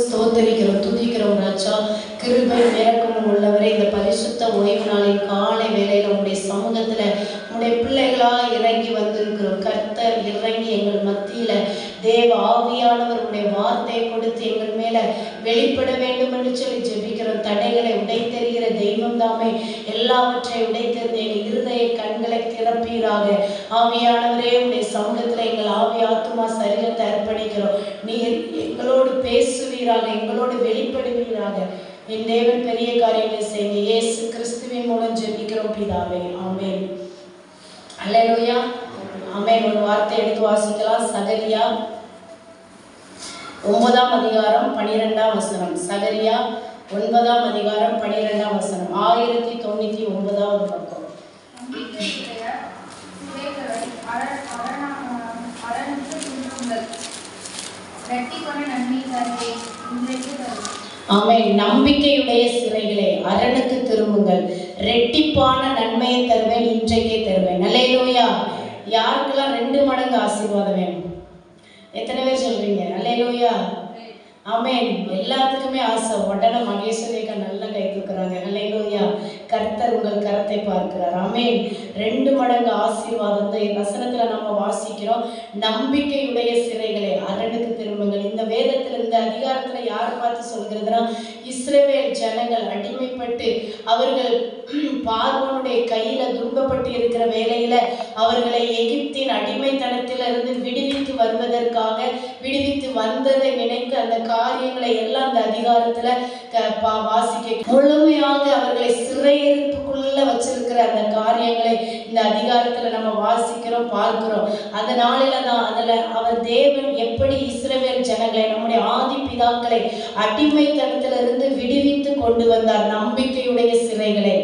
ஸ்தோத்தரிக்கிறோம், துதிக்கிறோம் ராஜா. கிருபை இரக்கமும் உள்ளவரே, இந்த பரிசுத்த ஓய்வு நாளின் காலை வேளையில உங்களுடைய சமூகத்துல உங்களுடைய பிள்ளைகளா இறங்கி வந்திருக்கிறோம். கர்த்தர் இறங்கி எங்கள் மத்தியில தேவ ஆவியானவர் உடைய வார்த்தையை கொடுத்து எங்கள் மேல வெளிப்பட வேண்டும் என்று சொல்லி ஜெபிக்கிறோம். தடைகளை உடைத்தெறிகிற தெய்வம் தாமே எல்லாவற்றையும் உடைத்தெறிந்து எங்கள் இருதய கண்களை திறப்பீராக. ஆவியானவரே, உடைய சமூகத்துல எங்கள் ஆவி ஆத்துமா சரீரத்தை அர்ப்பணிக்கிறோம். நீர் எங்களோடு பேசுவீராக, எங்களோடு வெளிப்படுவீராக. என் தேவன் பெரிய காரியங்களை செய்யுங்க. இயேசு கிறிஸ்துவின் மூலம் ஜெபிக்கிறோம் பிதாவே, ஆமென். அல்லேலூயா, ஆமென். ஒரு வார்த்தை எடுத்து வாசிக்கலாம். சகரியா 9ஆம் அதிகாரம் 12ஆம் வசனம். சகரியா 9ஆம் அதிகாரம் 12ஆம் வசனம். 1099வது பக்கம். ஆமென். நம்பிக்கையுடைய சிறைகளே, அரணுக்கு திரும்புங்கள். ரெட்டிப்பான நன்மையை தருவேன், இன்றைக்கே தருவேன். அல்லேலூயா. யாருக்கெல்லாம் 2 மடங்கு ஆசீர்வாதம் வேணும்? எத்தனை பேர் சொல்றீங்க? அல்லேலூயா, ஆமென். எல்லாத்துக்குமே ஆசை. உடனே மகேஸ்வரிக்கா நல்ல கை தூக்குறாங்க. அல்லேலூயா. கர்த்தர் உங்கள் கரத்தை பார்க்கிறார். ஆமென். 2 மடங்கு ஆசீர்வாதம் தான் வசனத்துல நம்ம வாசிக்கிறோம். நம்பிக்கையுடைய சிறைகளே, அரணுக்கு திரும்புங்கள். இந்த வேதத்துல, இந்த அதிகாரத்துல யார் பார்த்து சொல்கிறதுனா, இஸ்ரவேல் ஜனங்கள் அடிமைப்பட்டு அவர்கள் பார்வோனுடைய கையில துன்பப்பட்டு இருக்கிற வேளையில அவர்களை எகிப்தின் அடிமைத்தனத்திலிருந்து விடுவித்து வருவதற்காக விடுவித்து வந்ததை நினைத்து அந்த காரியங்களை எல்லாம் அந்த அதிகாரத்துல வாசிக்க முழுமையாக அவர்களை சிறையிருப்புக்குள்ள வச்சிருக்கிற அந்த காரியங்களை இந்த அதிகாரத்துல நம்ம வாசிக்கிறோம், பார்க்கிறோம். அந்த நாளில தான் அதுல அவர் தேவன் எப்படி இஸ்ரவேல் ஜனங்களை, நம்முடைய ஆதி பிதாக்களை அடிமைத்தனத்திலிருந்து விடுவித்து கொண்டு வந்தார். நம்பிக்கையுடைய சிறைகளை,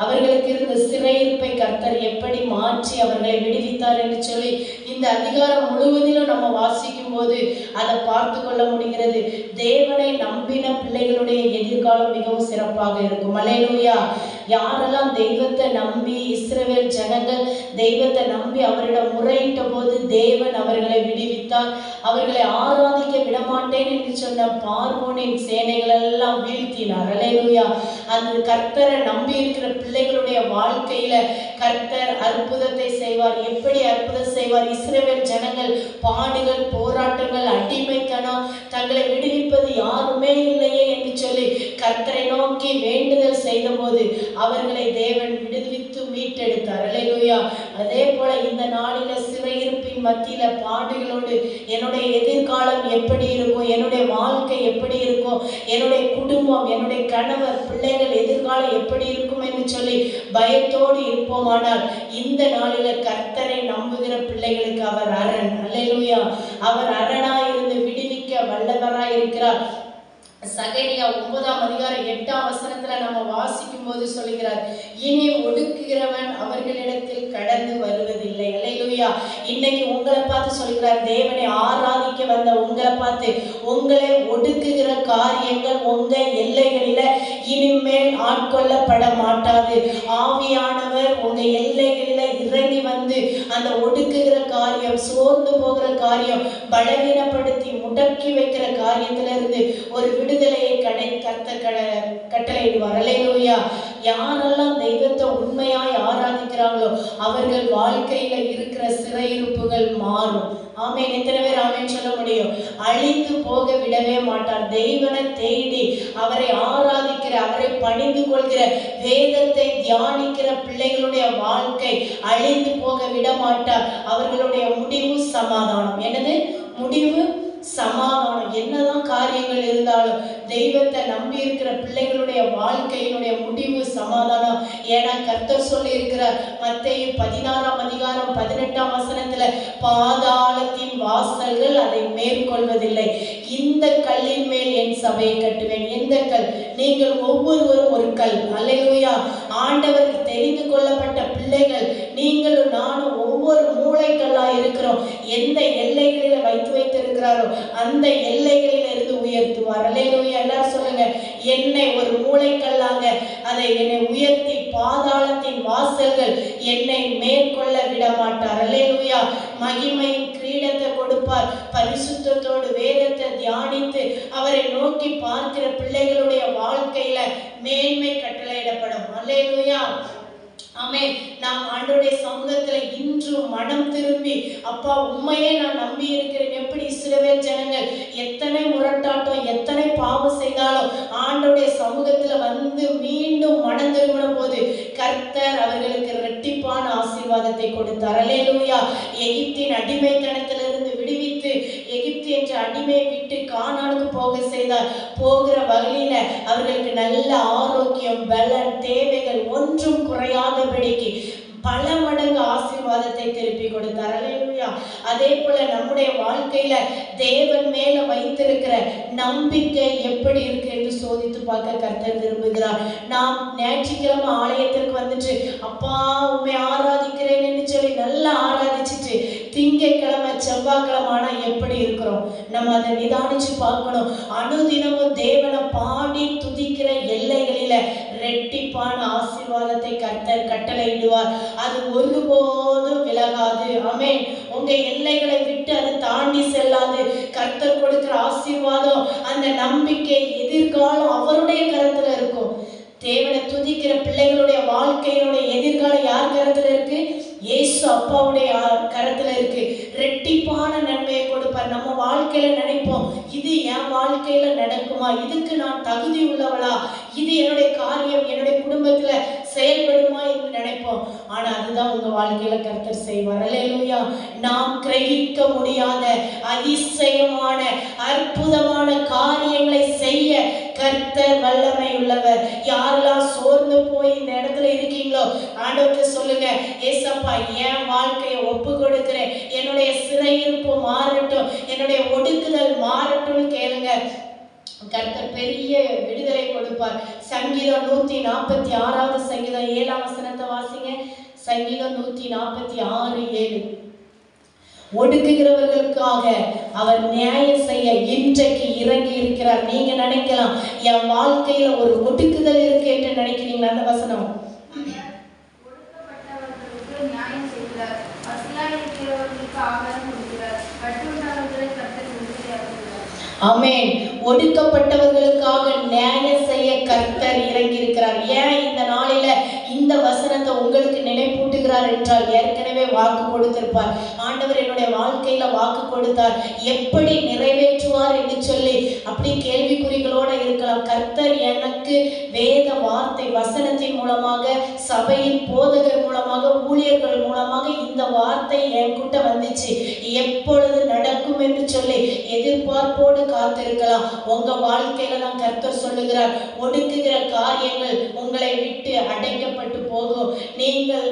அவர்களுக்கு இருந்த சிறையிருப்பை கர்த்தர் எப்படி மாற்றி அவர்களை விடுவித்தார் என்று சொல்லி இந்த அதிகாரம் முழுவதிலும் நம்ம வாசிக்கும் போது அதை பார்த்து கொள்ள முடிகிறது. தேவனை நம்பின பிள்ளைகளுடைய எதிர்காலம் மிகவும் சிறப்பாக இருக்கும். அல்லேலூயா. யாரெல்லாம் தெய்வத்தை நம்பி, இஸ்ரவேல் ஜனங்கள் தெய்வத்தை நம்பி அவரிடம் முறையிட்ட போது தேவன் அவர்களை விடுவித்தார். அவர்களை ஆராதிக்க விடமாட்டேன் என்று சொன்ன பார்வோனின் சேனைகள் எல்லாம் வீழ்த்தினார். அல்லேலூயா. அந்த கர்த்தரை நம்பி இருக்கிற பிள்ளைகளுடைய வாழ்க்கையில கர்த்தர் அற்புதத்தை செய்வார். எப்படி அற்புதம் செய்வார்? இஸ்ரவேல் ஜனங்கள் பாடுகள், போராட்டங்கள், அடிமைத்தனம், தங்களை விடுவிப்பது யாருமே இல்லையே என்று சொல்லி கர்த்தரை நோக்கி வேண்டுதல் செய்த போது அவர்களை தேவன் விடுவித்து மீட்டெடுத்தார். அல்லேலூயா. அதே போல இந்த நாளில சிறையிருப்பின் மத்தியில பாடுகளோடு என்னுடைய எதிர்காலம் எப்படி இருக்கும், என்னுடைய வாழ்க்கை எப்படி இருக்கும், என்னுடைய குடும்பம், என்னுடைய கணவர், பிள்ளைகள் எதிர்காலம் எப்படி இருக்கும் என்று சொல்லி பயத்தோடு இருப்போமானால் இந்த நாளில கர்த்தரை நம்புகிற பிள்ளைகளுக்கு அவர் அரண். அல்லேலூயா. அவர் அரணாய் இருந்து விடுவிக்க வல்லவராய் இருக்கிறார். சகரியா 9ஆம் அதிகாரம் 8ஆம் வசனத்துல நம்ம வாசிக்கும் போது சொல்லுகிறார், இனி ஒடுக்குகிறவன் அவர்களிடத்தில் கடந்து வருவதில்லை. அல்லேலூயா. இன்னைக்கு உங்களை பார்த்து சொல்கிறார், தேவனை ஆராதிக்க வந்த உங்களை பார்த்து, உங்களை ஒடுக்குகிற காரியங்கள் உங்க எல்லைகளில இனிமேல் ஆட்கொள்ளப்பட மாட்டாது. ஆவியானவர் உங்க எல்லைகளில இறங்கி வந்து அந்த ஒடுக்குகிற காரியம், சோர்ந்து போகிற காரியம், பலவீனப்படுத்தி முடக்கி வைக்கிற காரியத்திலிருந்து ஒரு விடுதலையை கட்டளையிடுவார். அல்லேலூயா. யாரெல்லாம் தெய்வத்தை உண்மையாய் ஆராதிக்கிறாங்களோ அவர்கள் வாழ்க்கையில இருக்கிற சிறையிருப்புகள் மாறும். ஆமென். எத்தனை பேர் ஆமென் சொல்ல முடியும்? அழிந்து போக விடவே மாட்டார். தெய்வனை தேடி அவரை ஆராதிக்கிற, அவரை பணிந்து கொள்கிற, வேதத்தை தியானிக்கிற பிள்ளைகளுடைய வாழ்க்கை அழிந்து போக விட மாட்டார். அவர்களுடைய முடிவு சமாதானம். என்னது முடிவு? சமாதானம். என்னதான் காரியங்கள் இருந்தாலும் தெய்வத்தை நம்பி இருக்கிற பிள்ளைகளுடைய வாழ்க்கையினுடைய முடிவு சமாதானம். ஏன்னா கர்த்தர் சொல்லி இருக்கிறார் மத்தேயு 16ஆம் அதிகாரம் 18ஆம் வசனத்துல, பாதாளத்தின் வாசல்கள் அதை மேற்கொள்வதில்லை, இந்த கல்லின் மேல் என் சபையை கட்டுவேன். எந்த கல்? நீங்கள் ஒவ்வொருவரும் ஒரு கல். அல்லேலூயா. ஆண்டவருக்கு தெரிந்து கொள்ளப்பட்ட பிள்ளைகள் நீங்களும் நானும் ஒவ்வொரு மூளைக்கல்லா இருக்கிறோம். எந்த எல்லைகளில வைத்து வைத்திருக்கிறாரோ அந்த எல்லைகளில் இருந்து உயர்த்துவார். அல்லேலூயா. எல்லாரும் சொல்லுங்க, என்னை ஒரு மூளைக்கல்லாக அதை என்னை உயர்த்தி பாதாளத்தின் வாசல்கள் என்னை மேற்கொள்ள விட மாட்டார். அல்லேலூயா. மகிமையின் கிரீடத்தை கொடுப்பார். பரிசுத்தத்தோடு வேதத்தை தியானித்து அவரை நோக்கி பார்க்கிற பிள்ளைகளுடைய வாழ்க்கையில மேன்மை கட்டளையிடப்படும். அல்லேலூயா. ஆமென். நாம் ஆண்டவருடைய சமூகத்துல இன்றும் மனம் திரும்பி, அப்பா உண்மையே நான் நம்பி இருக்கிறேன். எப்படி இஸ்ரவேல் ஜனங்கள் எத்தனை முரட்டாட்டம் எத்தனை பாவம் செய்தாலும் ஆண்டவருடைய சமூகத்துல வந்து மீண்டும் மனம் திரும்பின போது கர்த்தர் அவர்களுக்கு இரட்டிப்பான ஆசீர்வாதத்தை கொடுத்தார். அல்லேலூயா. எகிப்தின் அடிமைத்தனத்திலிருந்து விடுவித்து எகிப்து என்ற அடிமையை விட்டு கானானுக்கு போக செய்தார். போகிற வழியில அவர்களுக்கு நல்ல ஆரோக்கியம், பலன், தேவைகள் ஒன்றும் குறையாதபடிக்கு பல மடங்கு ஆசீர்வாதத்தை திருப்பி கொடுத்தார். அல்லேலூயா. அதே போல நம்முடைய வாழ்க்கையில தேவன் மேல வைத்திருக்கிற நம்பிக்கை எப்படி இருக்கு என்று சோதித்து பார்க்க கர்த்தர் விரும்புகிறார். நாம் ஞாயிற்றுக்கிழமை ஆலயத்திற்கு வந்துட்டு அப்பா உண்மை ஆராதிக்கிறேன் என்று சொல்லி நல்லா ஆராதிச்சுட்டு திங்கட்கிழமை செவ்வாய்க்கிழமை ஆனா எப்படி இருக்கிறோம்? நம்ம அதை நிதானிச்சு பார்க்கணும். அனுதினமும் தேவனை பாடி துதிக்கிற எல்லைகளில இரட்டிப்பான ஆசீர்வாதத்தை கர்த்தர் கட்டளையிடுவார். அது ஒருபோதும் விலகாது. ஆமென். உங்க எல்லைகளை விட்டு அது தாண்டி செல்லாது. கர்த்தர் கொடுக்கிற ஆசீர்வாதம், அந்த நம்பிக்கை, எதிர்காலம் அவருடைய கரத்துல இருக்கும். தேவனை துதிக்கிற பிள்ளைகளுடைய வாழ்க்கையினுடைய எதிர்காலம் யார் கரத்துல இருக்கு? இயேசு அப்பாவுடைய கரத்துல இருக்கு. இரட்டிப்பான நன்மையை கொடுப்பார். நம்ம வாழ்க்கையில நினைப்போம், இது என் வாழ்க்கையில நடக்குமா? இதுக்கு நான் தகுதி உள்ளவளா? இது என்னுடைய காரியம் என்னுடைய குடும்பத்துல செயல்படுமா என்று நினைப்போம். ஆனா அதுதான் உங்க வாழ்க்கையில கர்த்தர் செய்வார். அல்லேலூயா. நாம் கிரகிக்க முடியாத அதிசயமான அற்புதமான காரியங்களை செய்ய கர்த்தர் வல்லமை உள்ளவர். யாரெல்லாம் சோர்ந்து போய் இந்த இடத்துல இருக்கீங்களோ ஆண்டவர்கிட்ட சொல்லுங்க, ஏசப்பா என் வாழ்க்கையை ஒப்பு கொடுக்கிறேன், என்னுடைய சிறையிருப்பு மாறட்டும், என்னுடைய ஒடுக்குதல் மாறட்டும் கேளுங்க. கர்த்தர் பெரிய விடுதலை கொடுப்பார். சங்கீதம் 146 சங்கீதம் 7 வசனத்தை வாசிங்க. சங்கீதம் 146 7. ஒடுக்குகிறவர்களுக்காக அவர் நியாயம் செய்ய இன்றைக்கு இறங்கி இருக்கிறார். நீங்க நினைக்கலாம் என் வாழ்க்கையில ஒரு ஒடுக்குதல் இருக்கு என்று நினைக்கிறீங்களா? அந்த வசனம் ஆமென். ஒடுக்கப்பட்டவர்களுக்காக நியாயம் செய்ய கர்த்தர் இறங்கி இருக்கிறார். ஏன் இந்த நாளில இந்த வசனத்தை உங்களுக்கு நினைப்பூட்டுகிறார் என்றால், ஏற்கனவே வாக்கு கொடுத்திருப்பார். ஆண்டவர் என்னுடைய வாழ்க்கையில வாக்கு கொடுத்தார், எப்படி நிறைவேற்றுவார் என்று சொல்லி அப்படி கேள்விக்குறிகளோட இருக்கலாம். கர்த்தர் எனக்கு வேத வார்த்தை வசனத்தின் மூலமாக, சபையின் போதகர் மூலமாக, ஊழியர்கள் மூலமாக இந்த வார்த்தை என் கூட்ட வந்துச்சு, எப்பொழுது நடக்கும் என்று சொல்லி எதிர்பார்ப்போடு காத்திருக்கலாம். உங்க வாழ்க்கையில தான் கர்த்தர் சொல்லுகிறார், ஒடுக்குகிற காரியங்கள் உங்களை விட்டு அடைக்கப்பட்டு போகும். நீங்கள்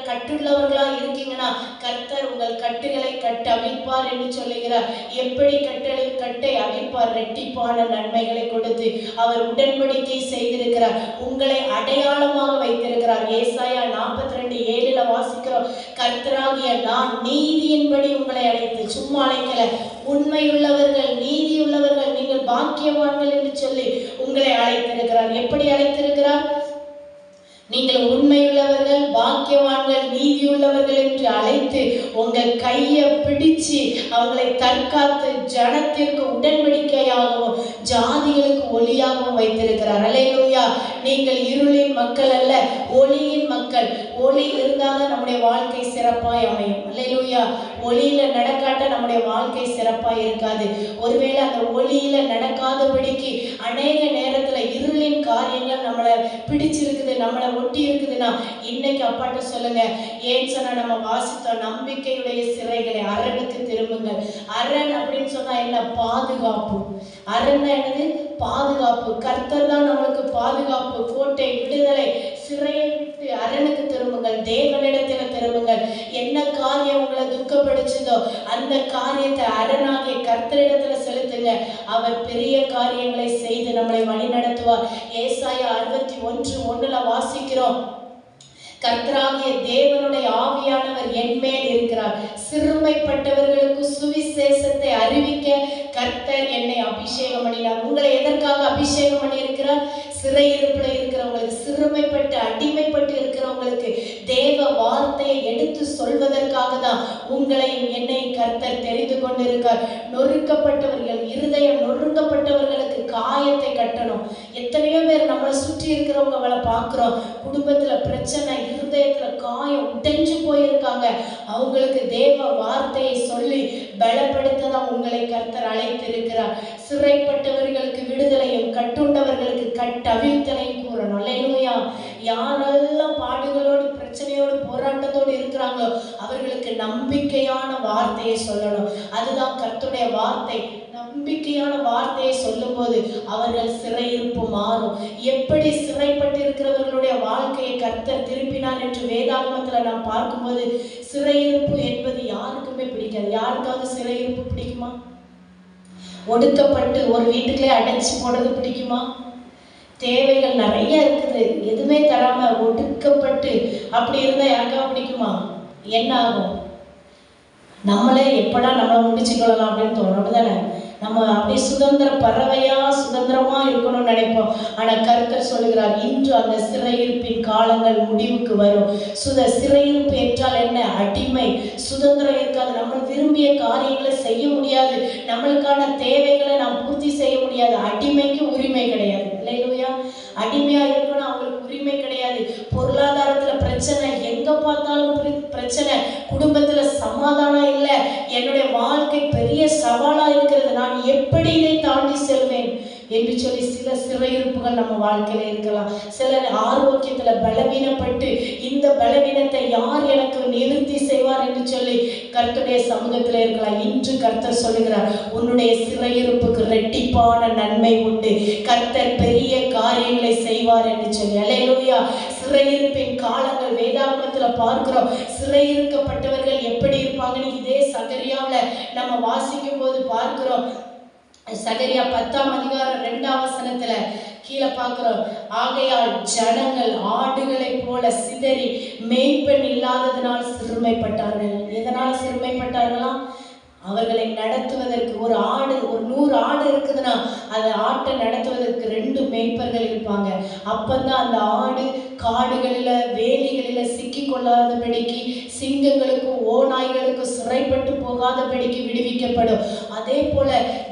கட்டுள்ளவர்களா இருக்கீங்கன்னா கர்த்தர் உங்கள் கட்டுகளை கட்ட அவிழ்ப்பார் என்று சொல்லுகிறார். எப்படி கட்டை அவிழ்ப்பார்? இரட்டிப்பான நன்மைகளை கொடுத்து அவர் உடன்படிக்கை செய்திருக்கிறார். உங்களை அடையாளமாக வைத்திருக்கிறார். ஏசாயா 42:7 வாசிக்கிறோம், கர்த்தராகிய நான் நீதியின்படி உங்களை அழைத்து, சும்மா அழைக்கல, உண்மையுள்ளவர்கள் நீதியுள்ளவர்கள் நீங்கள் பாக்கியவான்கள் என்று சொல்லி உங்களை அழைத்திருக்கிறார். எப்படி அழைத்திருக்கிறார்? நீங்கள் உண்மையுள்ளவர்கள், பாக்கியவான்கள், நீதியுள்ளவர்கள் என்று அழைத்து உங்கள் கையை பிடிச்சு அவங்களை தற்காத்து ஜனத்திற்கு உடன்படிக்கையாகவும் ஜாதிகளுக்கு ஒளியாகவும் வைத்திருக்கிறார். அல்லேலூயா. நீங்கள் இருளின் மக்கள் அல்ல, ஒளியின் மக்கள். ஒளி இருந்தால்தான் நம்முடைய வாழ்க்கை சிறப்பாய் அமையும். அல்லேலூயா. ஒளியில நடக்காட்ட நம்முடைய வாழ்க்கை சிறப்பாய் இருக்காது. ஒருவேளை அந்த ஒளியில நடக்காதபடிக்கு அநேக நேரத்துல இருளின் காரியங்கள் நம்மளை பிடிச்சிருக்குது, நம்மளை ஒட்டி இருக்குதுன்னா இன்னைக்கு அப்பாட்ட சொல்லுங்க. ஏன் சொன்னா நம்ம வாசித்தோம், நம்பிக்கையுடைய சிறைகளை அரணுக்கு திரும்புங்கள். அரண் அப்படின்னு சொன்னா என்ன? பாதுகாப்பு. அரண் என்னது? பாதுகாப்பு. கர்த்தர் தான் நம்மளுக்கு பாதுகாப்பு, கோட்டை, விடுதலை. சிறையை விட்டு அரணுக்கு திரும்புங்கள், தேவனிடத்துல திரும்புங்கள். என்ன காரியம் உங்களை துக்கப்படுச்சதோ அந்த காரியத்தை அரணாகிய கர்த்தரிடத்துல செலுத்துங்க. அவர் பெரிய காரியங்களை செய்து நம்மளை வழி நடத்துவார். ஏசாயா 61:1 வாசிக்கிறோம், கர்த்தராகிய தேவனுடைய ஆவியானவர் என் மேல் இருக்கிறார், சிறுமைப்பட்டவர்களுக்கு சுவிசேஷத்தை அறிவிக்க கர்த்தர் என்னை அபிஷேகம் பண்ணினார். உங்களை எதற்காக அபிஷேகம் பண்ணி இருக்கிறார். சிறையிருப்புல இருக்கிறவங்களுக்கு, சிறுமைப்பட்டு அடிமைப்பட்டு இருக்கிறவங்களுக்கு தேவ வார்த்தையை எடுத்து சொல்வதற்காக தான் உங்களையும் என்னையும் கர்த்தர் தெரிந்து கொண்டிருக்கார். நொறுக்கப்பட்டவர்கள், இருதயம் நொறுக்கப்பட்டவர்களுக்கு காயத்தை கட்டணும். எத்தனையோ பேர் நம்மளை சுற்றி இருக்கிறவங்களை பார்க்கிறோம், குடும்பத்துல பிரச்சனை, இருதயத்துல காயம், உடைஞ்சு போயிருக்காங்க. அவங்களுக்கு தேவ வார்த்தையை சொல்லி பலப்படுத்த தான் உங்களை கர்த்தர் அழைத்திருக்கிறார். சிறைப்பட்டவர்களுக்கு விடுதலையும், கட்டுண்டவர்களுக்கு கட்டவிழ்த்தலையும் கூறணும். அல்லேலூயா. யாரெல்லாம் பாடுகளோடு, பிரச்சனையோடு, போராட்டத்தோடு இருக்கிறாங்களோ அவர்களுக்கு நம்பிக்கையான வார்த்தையை சொல்லணும். அதுதான் கர்த்தருடைய வார்த்தை. நம்பிக்கையான வார்த்தையை சொல்லும் போது அவர்கள் சிறையிருப்பு மாறும். எப்படி சிறைப்பட்டு இருக்கிறவர்களுடைய வாழ்க்கையை கர்த்தர் திருப்பினார் என்று வேதாகமத்துல நாம் பார்க்கும்போது, சிறையிருப்பு என்பது யாருக்குமே பிடிக்காது. யாருக்காவது சிறையிருப்பு பிடிக்குமா? ஒடுக்கப்பட்டு ஒரு வீட்டுக்குள்ளே அடைச்சி போடுறது பிடிக்குமா? தேவைகள் நிறைய இருக்குது, எதுவுமே தராம ஒடுக்கப்பட்டு அப்படி இருந்தா யாருக்காவது பிடிக்குமா? என்ன ஆகும்? நம்மளே எப்படா நம்மளை முடிச்சு கொள்ளலாம் அப்படின்னு தோணும். அப்படிதானே? நம்ம அப்படியே சுதந்திர பறவையா சுதந்திரமா இருக்கணும்னு நினைப்போம். ஆனா கர்த்தர் சொல்லுகிறார், இன்று அந்த சிறையிருப்பின் காலங்கள் முடிவுக்கு வரும். சிறையிருப்பு என்றால் என்ன? அடிமை. சுதந்திரம் இருக்காது. நம்ம விரும்பிய காரியங்களை செய்ய முடியாது. நம்மளுக்கான தேவைகளை நாம் பூர்த்தி செய்ய முடியாது. அடிமைக்கு உரிமை கிடையாது. இல்லையா? அடிமையா இருக்கணும், அவங்களுக்கு உரிமை கிடையாது. பொருளாதாரத்துல பிரச்சனை, எங்க பார்த்தாலும் பிரச்சனை, குடும்பத்துல சமாதானம் இல்லை, என்னுடைய வாழ்க்கை பெரிய சவாலா இருக்கிறது, நான் எப்படி இதை தாண்டி செல்வேன் என்று சொல்லி சில சிறையிருப்புகள் நம்ம வாழ்க்கையில இருக்கலாம். சிலர் ஆரோக்கியத்துல பலவீனப்பட்டு, இந்த பலவீனத்தை யார் எனக்கு நிவர்த்தி செய்வார் என்று சொல்லி கர்த்தருடைய சமூகத்துல இருக்கலாம். இன்று கர்த்தர் சொல்லுகிறார், உன்னுடைய சிறையிருப்புக்கு இரட்டிப்பான நன்மை உண்டு, கர்த்தர் பெரிய காரியங்களை செய்வார் என்று சொல்லி. அல்லேலூயா. சிறையிருப்பின் காலங்கள் வேதாகமத்துல பார்க்கிறோம். சிறையிருக்கப்பட்டவர்கள் எப்படி இருப்பாங்கன்னு இதே சகரியாவுல நம்ம வாசிக்கும் போது பார்க்கிறோம். சகரியா 10ஆம் அதிகாரம் 2ஆம் வசனத்துல கீழே பார்க்கிறோம், ஆகையால் ஜனங்கள் ஆடுகளை போல சிதறி மேய்ப்பன் இல்லாததினால் சிறுமைப்பட்டார்கள். எதனால் சிறுமைப்பட்டார்களாம்? அவர்களை நடத்துவதற்கு ஒரு 100 ஆடு இருக்குதுன்னா அந்த ஆட்டை நடத்துவதற்கு 2 மேய்ப்பர்கள் இருப்பாங்க. அப்பந்தான் அந்த ஆடு காடுகளில வேலிகளில சிக்கி கொள்ளாதபடிக்கு, சிங்கங்களுக்கும் ஓநாய்களுக்கும் சிறைப்பட்டு போகாதபடிக்கு விடுவிக்கப்படும். அதே போல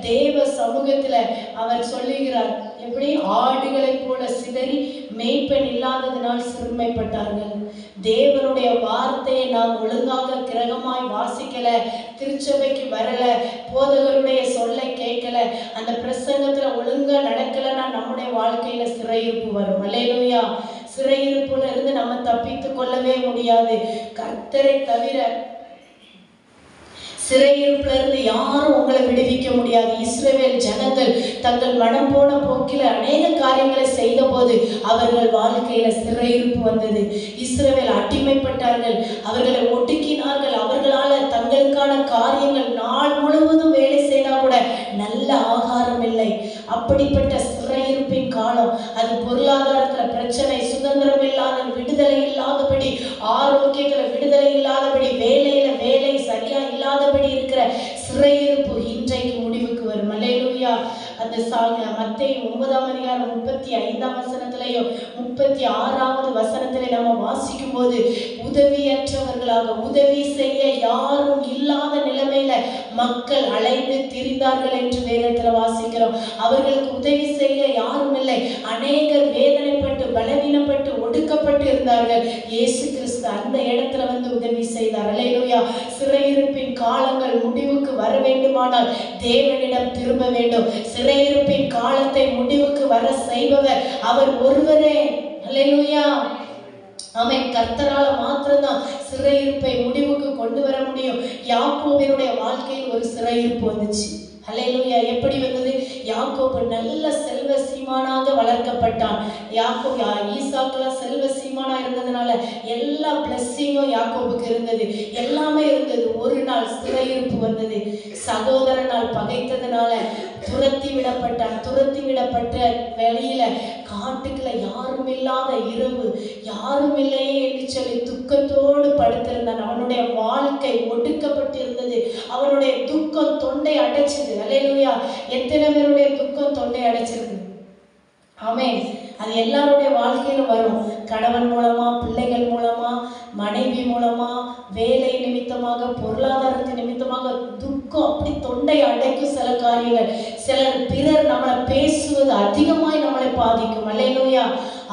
தேவ சமூகத்துல அவர் சொல்லுகிறார், எப்படி? ஆடுகளை போல சிதறி மேய்ப்பன் இல்லாததினால் சிறுமைப்பட்டார்கள். தேவனுடைய வார்த்தையை நாம் ஒழுங்காக கிரகமாய் வாசிக்கல, திருச்சபைக்கு வரல, போதகருடைய சொல்லை கேட்கல, அந்த பிரசங்கத்துல ஒழுங்கா நடக்கலன்னா நம்முடைய வாழ்க்கையில சிறையிருப்பு வரும். அல்லேலூயா. சிறையிருப்புல இருந்து நம்ம தப்பித்து கொள்ளவே முடியாது. கர்த்தரை தவிர சிறையிருப்புல இருந்து யாரும் உங்களை விடுவிக்க முடியாது. இஸ்ரவேல் ஜனங்கள் தங்கள் மனம் போன போக்கில அநேக காரியங்களை செய்த போது அவர்கள் வாழ்க்கையில சிறையிருப்பு வந்தது. இஸ்ரவேல் அடிமைப்பட்டார்கள், அவர்களை ஒடுக்கினார்கள். அவர்களால தங்களுக்கான காரியங்கள் நாள் முழுவதும் வேலை செய்தா கூட நல்ல ஆகாரம் இல்லை. அப்படிப்பட்ட சிறையிருப்பின் காலம் அது. பொருளாதாரத்துல பிரச்சனை, சுதந்திரம் இல்லாத, விடுதலை இல்லாதபடி, ஆரோக்கியத்துல விடுதலை இல்லாதபடி, வேலையில வேலை சரியா இல்லாதபடி இருக்கிற சிறையிருப்பு இன்றைக்கு முடிவுக்கு வரும். அல்லேலூயா. அந்த மத்தேயு 9ஆம் அதிகாரம் 35ஆம் வசனத்திலேயோ 36வது வசனத்திலே நம்ம வாசிக்கும் போது, உதவியற்றவர்களாக, உதவி செய்ய யாரும் இல்லாத நிலைமையில மக்கள் அலைந்து திரிந்தார்கள் என்று வேதத்துல வாசிக்கிறோம். அவர்களுக்கு உதவி செய்ய யாரும் இல்லை. அநேகர் வேதனைப்பட்டு, பலவீனப்பட்டு, ஒடுக்கப்பட்டு இருந்தார்கள். இயேசு கிறிஸ்து அந்த இடத்துல வந்து உதவி செய்தார். அல்லேலூயா. சிறையிருப்பின் காலங்கள் முடிவுக்கு வர வேண்டுமானால் தேவனிடம் திரும்ப வேண்டும். சிறையிருப்பின் காலத்தை முடிவுக்கு வர செய்பவர் அவர் ஒருவரே. அல்லேலூயா. ஆமென். கர்த்தரால மாத்திரம்தான் சிறையிருப்பை முடிவுக்கு கொண்டு வர முடியும். யாக்கோபினுடைய வாழ்க்கையில் ஒரு சிறையிருப்பு வந்துச்சு. அல்லேலூயா. எப்படி வந்தது? யாக்கோபு நல்ல செல்வ சீமானாக வளர்க்கப்பட்டான். யாக்கோபு ஈசாக்கெல்லாம் செல்வ சீமானா இருந்ததுனால எல்லா பிளஸ்ஸிங்கும் யாக்கோபுக்கு இருந்தது, எல்லாமே இருந்தது. ஒரு நாள் சிறையிருப்பு வந்தது. சகோதரனால் பகைத்ததுனால துரத்தி விடப்பட்டான். துரத்தி விடப்பட்ட வெளியில காட்டுக்குள்ள யாரும் இல்லாத இரவு, யாரும் இல்லையே என்று சொல்லி துக்கத்தோடு படுத்திருந்தான். அவனுடைய வாழ்க்கை ஒடுக்கப்பட்டு இருந்தது. அவனுடைய துக்கம் தொண்டை அடைச்சது. அல்லேலூயா. எத்தனை பேருடைய துக்கம் தொண்டை அடைச்சிருக்கு? ஆமென். அது எல்லாருடைய வாழ்க்கையிலும் வரும். கணவன் மூலமா, பிள்ளைகள் மூலமா, மனைவி மூலமா, வேலை நிமித்தமாக, பொருளாதாரத்தின் நிமித்தமாக துக்கம் அப்படி தொண்டை அடைக்கும் சில காரியங்கள். சிலர் பிறர் நம்மளை பேசுவது அதிகமாய் நம்மளை பாதிக்கும். அல்லேலூயா.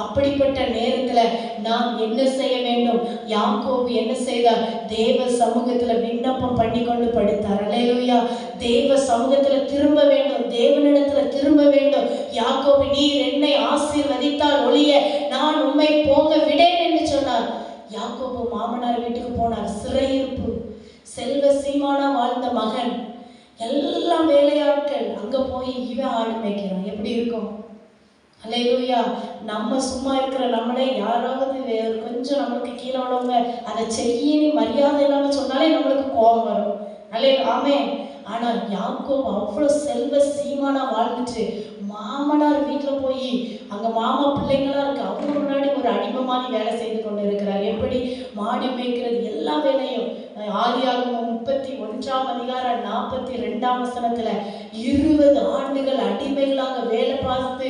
அப்படிப்பட்ட நேரத்துல நாம் என்ன செய்ய வேண்டும்? யாக்கோபு என்ன செய்தார்? தேவ சமூகத்துல விண்ணப்பம் பண்ணி கொண்டு படுத்தார். அல்லேலூயா. தேவ சமூகத்துல திரும்ப வேண்டும், தேவனிடத்துல திரும்ப வேண்டும். யாக்கோபு, நீர் என்னை ஆசீர்வதித்தால் ஒழிய நான் உம்மை போக விடேன் என்று சொன்னார். யாக்கோபு மாமனார் வீட்டுக்கு போனார். சிறையிருப்பு, செல்வ சீமானா வாழ்ந்த மகன், எல்லாம் வேலையாட்கள். அங்க போய் இவன் ஆடு மேய்க்கிறான். எப்படி இருக்கும்? அல்லேலூயா. நம்ம சும்மா இருக்கிற நம்மளே யாராவது கொஞ்சம் நம்மளுக்கு கீழே உள்ளவங்க அதை செய்யன்னு மரியாதை இல்லாம சொன்னாலே நம்மளுக்கு கோபம் வரும். ஆமென். ஆனா யாக்கோபு அவ்வளவு செல்வ சீமானா வாழ்ந்துட்டு மாமனார் வீட்டுல போய் அங்க மாமா பிள்ளைங்களா இருக்கு, அவங்க முன்னாடி ஒரு அடிமை மாதிரி வேலை செய்து கொண்டு இருக்கிறார். எப்படி? மாடு மேய்க்கிறது, எல்லா வேலையும். ஆதியாகமம் 31:42 20 ஆண்டுகள் அடிமைகளாக வேலை பார்த்து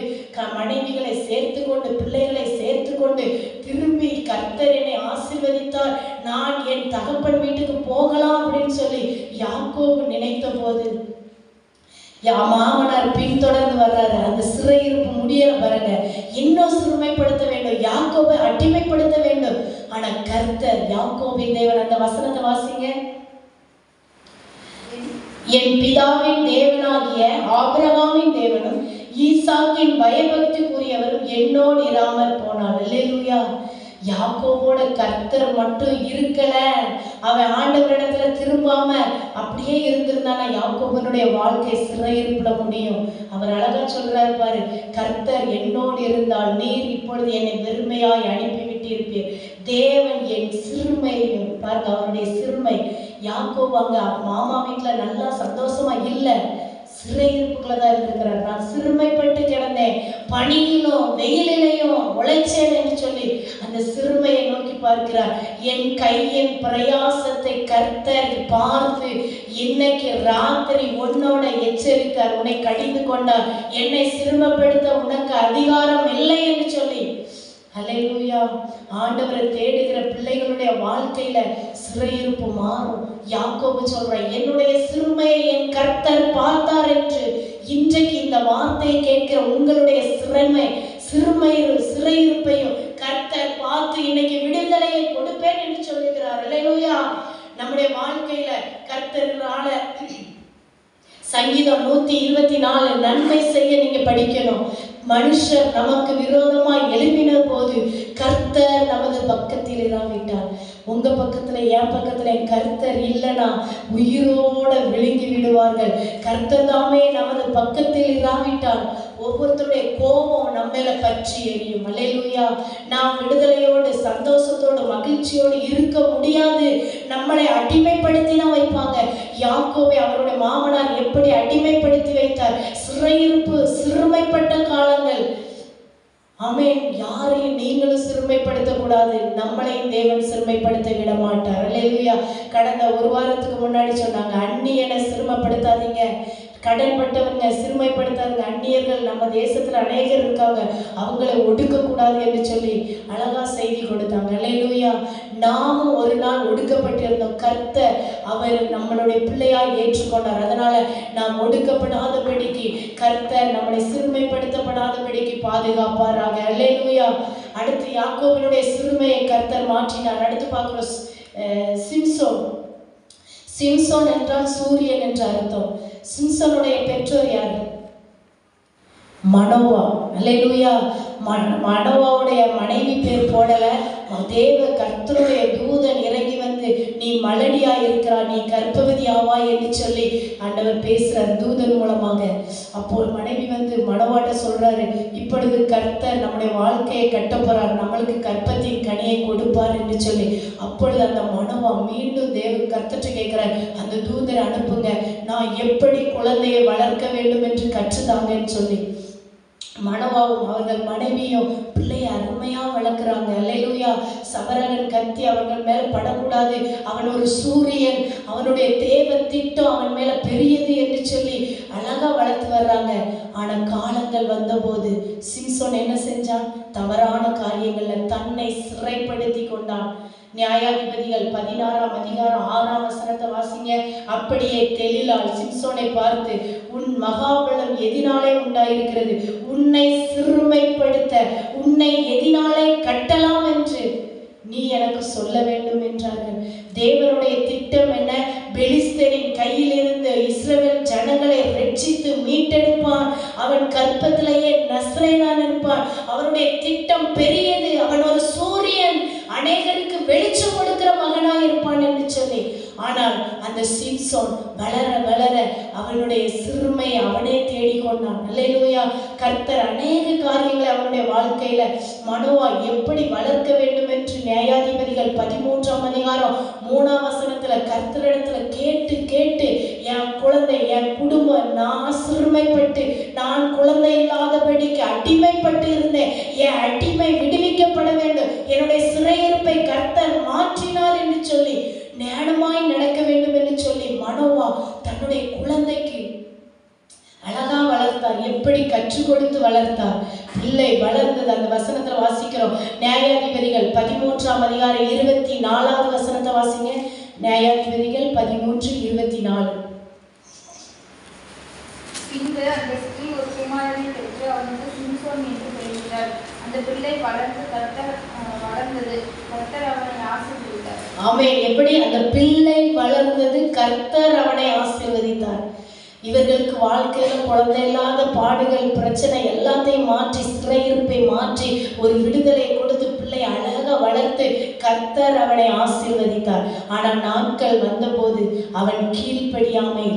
மனைவிகளை சேர்த்து கொண்டு, பிள்ளைகளை சேர்த்து கொண்டு திரும்பி கர்த்தர் என்னை ஆசீர்வதித்தார், நான் என் தகப்பன் வீட்டுக்கு போகலாம் அப்படின்னு சொல்லி யாக்கோபு நினைத்த போது மாமனார் பின்தொடர்ந்து வர்றாரு. அந்த சிறையிருப்பு முடியல பாருங்க. இன்னும் சிறுமைப்படுத்த வேண்டும், யாக்கோபை அடிமைப்படுத்த வேண்டும். ஆனா கர்த்தர், யாக்கோபின் தேவன், அந்த வசனத்தை வாசிங்க. என் பிதாவின் தேவனாகிய ஆபிரகாமின் தேவனும் ஈசாக்கின் பயபக்திக்குரியவரும் என்னோடு இராமற் போனார். அல்லேலூயா. யாக்கோபோட கர்த்தர் மட்டும் இருக்கல, அவன் ஆண்டவரிடத்துல திரும்பாம அப்படியே இருந்திருந்தானா யாக்கோபனுடைய வாழ்க்கை சிறையிருப்புல முடியும். அவர் அழகா சொல்றாரு பாரு, கர்த்தர் என்னோடு இருந்தால் நீர் இப்பொழுது என்னை வெறுமையாய் அனுப்பிவிட்டிருப்பீர். தேவன் என் சிறுமையும் பாருங்க, அவருடைய சிறுமை. யாக்கோபு அங்க மாமா வீட்டுல நல்லா சந்தோஷமா இல்ல, சிறையிருப்புக்குள்ள தான் இருந்திருக்கிறார். நான் சிறுமைப்பட்டு கிடந்தேன், பனியிலும் வெயிலிலையும் உழைச்சேன் என்று சொல்லி அந்த சிறுமையை நோக்கி பார்க்கிறார். என் கையின் பிரயாசத்தை கர்த்தர் பார்த்து இன்னைக்கு ராத்திரி உன்னோட எச்சரித்தார், உன்னை கடிந்து கொண்டார், என்னை சிறுமைப்படுத்த உனக்கு அதிகாரம் இல்லை என்று சொல்லி. அல்லேலூயா. ஆண்டவரை தேடுகிற பிள்ளைகளுடைய வாழ்க்கையில சிறையிருப்பு மாறும். யாக்கோபு சொல்ற, என்னுடைய சிறுமையை என் கர்த்தர் பார்த்தார் என்று. இன்றைக்கு இந்த வார்த்தையை கேட்கிற உங்களுடைய சிறையிருப்பையும் கர்த்தர் பார்த்து இன்னைக்கு விடுதலையை கொடுப்பேன் என்று சொல்லுகிறார். அல்லேலூயா. நம்முடைய வாழ்க்கையில கர்த்தரால சங்கீதம் 124 நன்மை செய்ய நீங்க படிக்கணும். மனுஷர் நமக்கு விரோதமாய் எழுப்பின போது கர்த்தர் நமது பக்கத்தில் இராவிட்டார். உங்க பக்கத்துல என் பக்கத்துல என் கர்த்தர் இல்லைன்னா உயிரோட விழுங்கி விடுவார்கள். கர்த்தர் தாமே நமது பக்கத்தில் இராவிட்டார் ஒவ்வொருத்தருடைய கோபம் நம்ம மேல பற்றி எரியும். அல்லேலூயா. நாம் விடுதலையோடு சந்தோஷத்தோடு மகிழ்ச்சியோடு இருக்க முடியாது. நம்மளை அடிமைப்படுத்தி தான் வைப்பாங்க. யாக்கோபை அவருடைய மாமனார் எப்படி அடிமைப்படுத்தி வைத்தார்? சிறையிருப்பு, சிறுமைப்பட்ட காலங்கள். ஆமென். யாரையும் நீங்களும் சிறுமைப்படுத்தக்கூடாது, நம்மளையும் தேவன் சிறுமைப்படுத்த விட மாட்டார். அல்லேலூயா. கடந்த ஒரு வாரத்துக்கு முன்னாடி சொன்னாங்க, அந்நியனை சிறுமைப்படுத்தாதீங்க, கடன்பட்டவங்க சிறுமைப்படுத்தாதீங்க. அந்நியர்கள் நம்ம தேசத்துல அநேகர் இருக்காங்க, அவங்களை ஒடுக்கக்கூடாது என்று சொல்லி அழகா செய்தி கொடுத்தாங்க. அல்லேலூயா. நாமும் ஒரு நாள் ஒடுக்கப்பட்டிருந்தோம், கர்த்தர் அவர் நம்மளுடைய பிள்ளையாய் ஏற்றுக்கொண்டார். அதனால நாம் ஒடுக்கப்படாதபடிக்கு கர்த்தர் நம்மளை சிறுமைப்படுத்தப்படாதபடிக்கு பாதுகாப்பாராக. அல்லேலூயா. அடுத்து யாக்கோபினுடைய சிறுமையை கர்த்தர் மாற்றினார். அடுத்து பார்க்கிறோம் சிம்சோன். சிம்சோன் என்றால் சூரியன் என்ற அர்த்தம். சிம்சோனுடைய பெற்றோர் யாரு? மனோவா. அல்லேலூயா. மனோவாவுடைய மனைவி பேர் போடல, தேவ கர்த்தருடைய தூதன் இறங்கி வந்து நீ மலடியா இருக்கிறா, நீ கர்ப்பவதி ஆவாய் என்று சொல்லி ஆண்டவர் பேசுறார் தூதன் மூலமாக. அப்போ மனைவி வந்து மனோவாட்ட சொல்றாரு, இப்பொழுது கர்த்தர் நம்முடைய வாழ்க்கையை கட்ட போறார், நம்மளுக்கு கர்ப்பத்தின் கனியை கொடுப்பார் என்று சொல்லி. அப்பொழுது அந்த மனோவா மீண்டும் தேவ கர்த்தர்ட்ட கேட்கிறார், அந்த தூதரை அனுப்புங்க, நான் எப்படி குழந்தையை வளர்க்க வேண்டும் என்று கற்றுதாங்கன்னு சொல்லி. மனோவாவும் அவர்கள் மனைவியும் பிள்ளைய அருமையா வளர்க்குறாங்க. அல்லேலூயா. சபரகன் கத்தி அவர்கள் மேல படக்கூடாது, அவன் ஒரு சூரியன், அவனுடைய தேவ திட்டம் அவன் மேல பெரியது என்று சொல்லி அழகா வளர்த்து வர்றாங்க. ஆனா காலங்கள் வந்தபோது சிம்சோன் என்ன செஞ்சான்? தவறான காரியங்கள்ல தன்னை சிறைப்படுத்தி கொண்டான். நியாயாதிபதிகள் 16ஆம் அதிகாரம் 6ஆம் வசனத்தை வாசிங்க. அப்படியே தெலீலாள் சிம்சோனை பார்த்து, உன் மகாபலம் எதினாலே உண்டாயிருக்கிறது? உன்னை சிறுமைப்படுத்த உன்னை எதினாலே கட்டலாம் என்று நீ எனக்கு சொல்ல வேண்டும் என்றார்கள். தேவனுடைய திட்டம் என்ன? பெலிஸ்தரின் கையிலிருந்து இஸ்ரவேல் ஜனங்களை ரட்சித்து மீட்டெடுப்பான். அவன் கற்பத்திலேயே நஸ்ரேனான் இருப்பான். அவனுடைய திட்டம் பெரியது. அவன் ஒரு சூரியன், அநேகருக்கு வெளிச்சம் கொடுக்கிற மகனாய் இருப்பான் என்று சொல்லி. ஆனால் அந்த சிம்சோன் வளர வளர அவனுடைய சிறுமை அவனே தேடிக்கொண்டான். அல்லேலூயா. கர்த்தர் அநேக காரியங்களை அவனுடைய வாழ்க்கையில மனோவா எப்படி வளர்க்க வேண்டும் என்று நியாயாதிபதிகள் 13ஆம் அதிகாரம் 3ஆம் வசனத்துல கர்த்தரிடத்துல கேட்டு கேட்டு, என் குழந்தை, என் குடும்பம், நான் சிறுமைப்பட்டு நான் குழந்தை இல்லாதபடிக்கு அடிமைப்பட்டு இருந்தேன், என் அடிமை விடுவிக்கப்பட வேண்டும், என்னுடைய சிறையிருப்பை கர்த்தர் மாற்றினார் என்று சொல்லி ஞானமாய் நடக்க வேண்டும் என்று சொல்லி மனோவா தன்னுடைய குழந்தைக்கு அழகா வளர்த்தார். எப்படி கற்றுக் கொடுத்து வளர்த்தார். பிள்ளை வளர்ந்தது. அந்த வசனத்தை வாசிக்கிறோம். நியாயாதிபதிகள் 13ஆம் அதிகாரம் 24வது வசனத்தை வாசிங்க. நியாயாதிபதிகள் 13:24. பின்பு அந்த ஸ்திரீ ஒரு குமாரனை பெற்று அவனுக்கு சிம்சோன் என்று பெயரிட்டார். அந்த பிள்ளை வளர்ந்தது, கர்த்தர் அவனை ஆசீர்வதித்தார். ஆமென். எப்படி அந்த பிள்ளை வளர்ந்தது? கர்த்தர் அவனை ஆசீர்வதித்தார். இவர்களுக்கு வாழ்க்கையில குழந்தை இல்லாத பாடுகள், பிரச்சனை எல்லாத்தையும் மாற்றி, சிறையிருப்பை மாற்றி, ஒரு விடுதலை கொடுத்து பிள்ளை அழகா வளர்த்து கர்த்தர் அவனை ஆசீர்வதித்தார். ஆனால் நாட்கள் வந்தபோது அவன் கீழ்ப்படியாமை.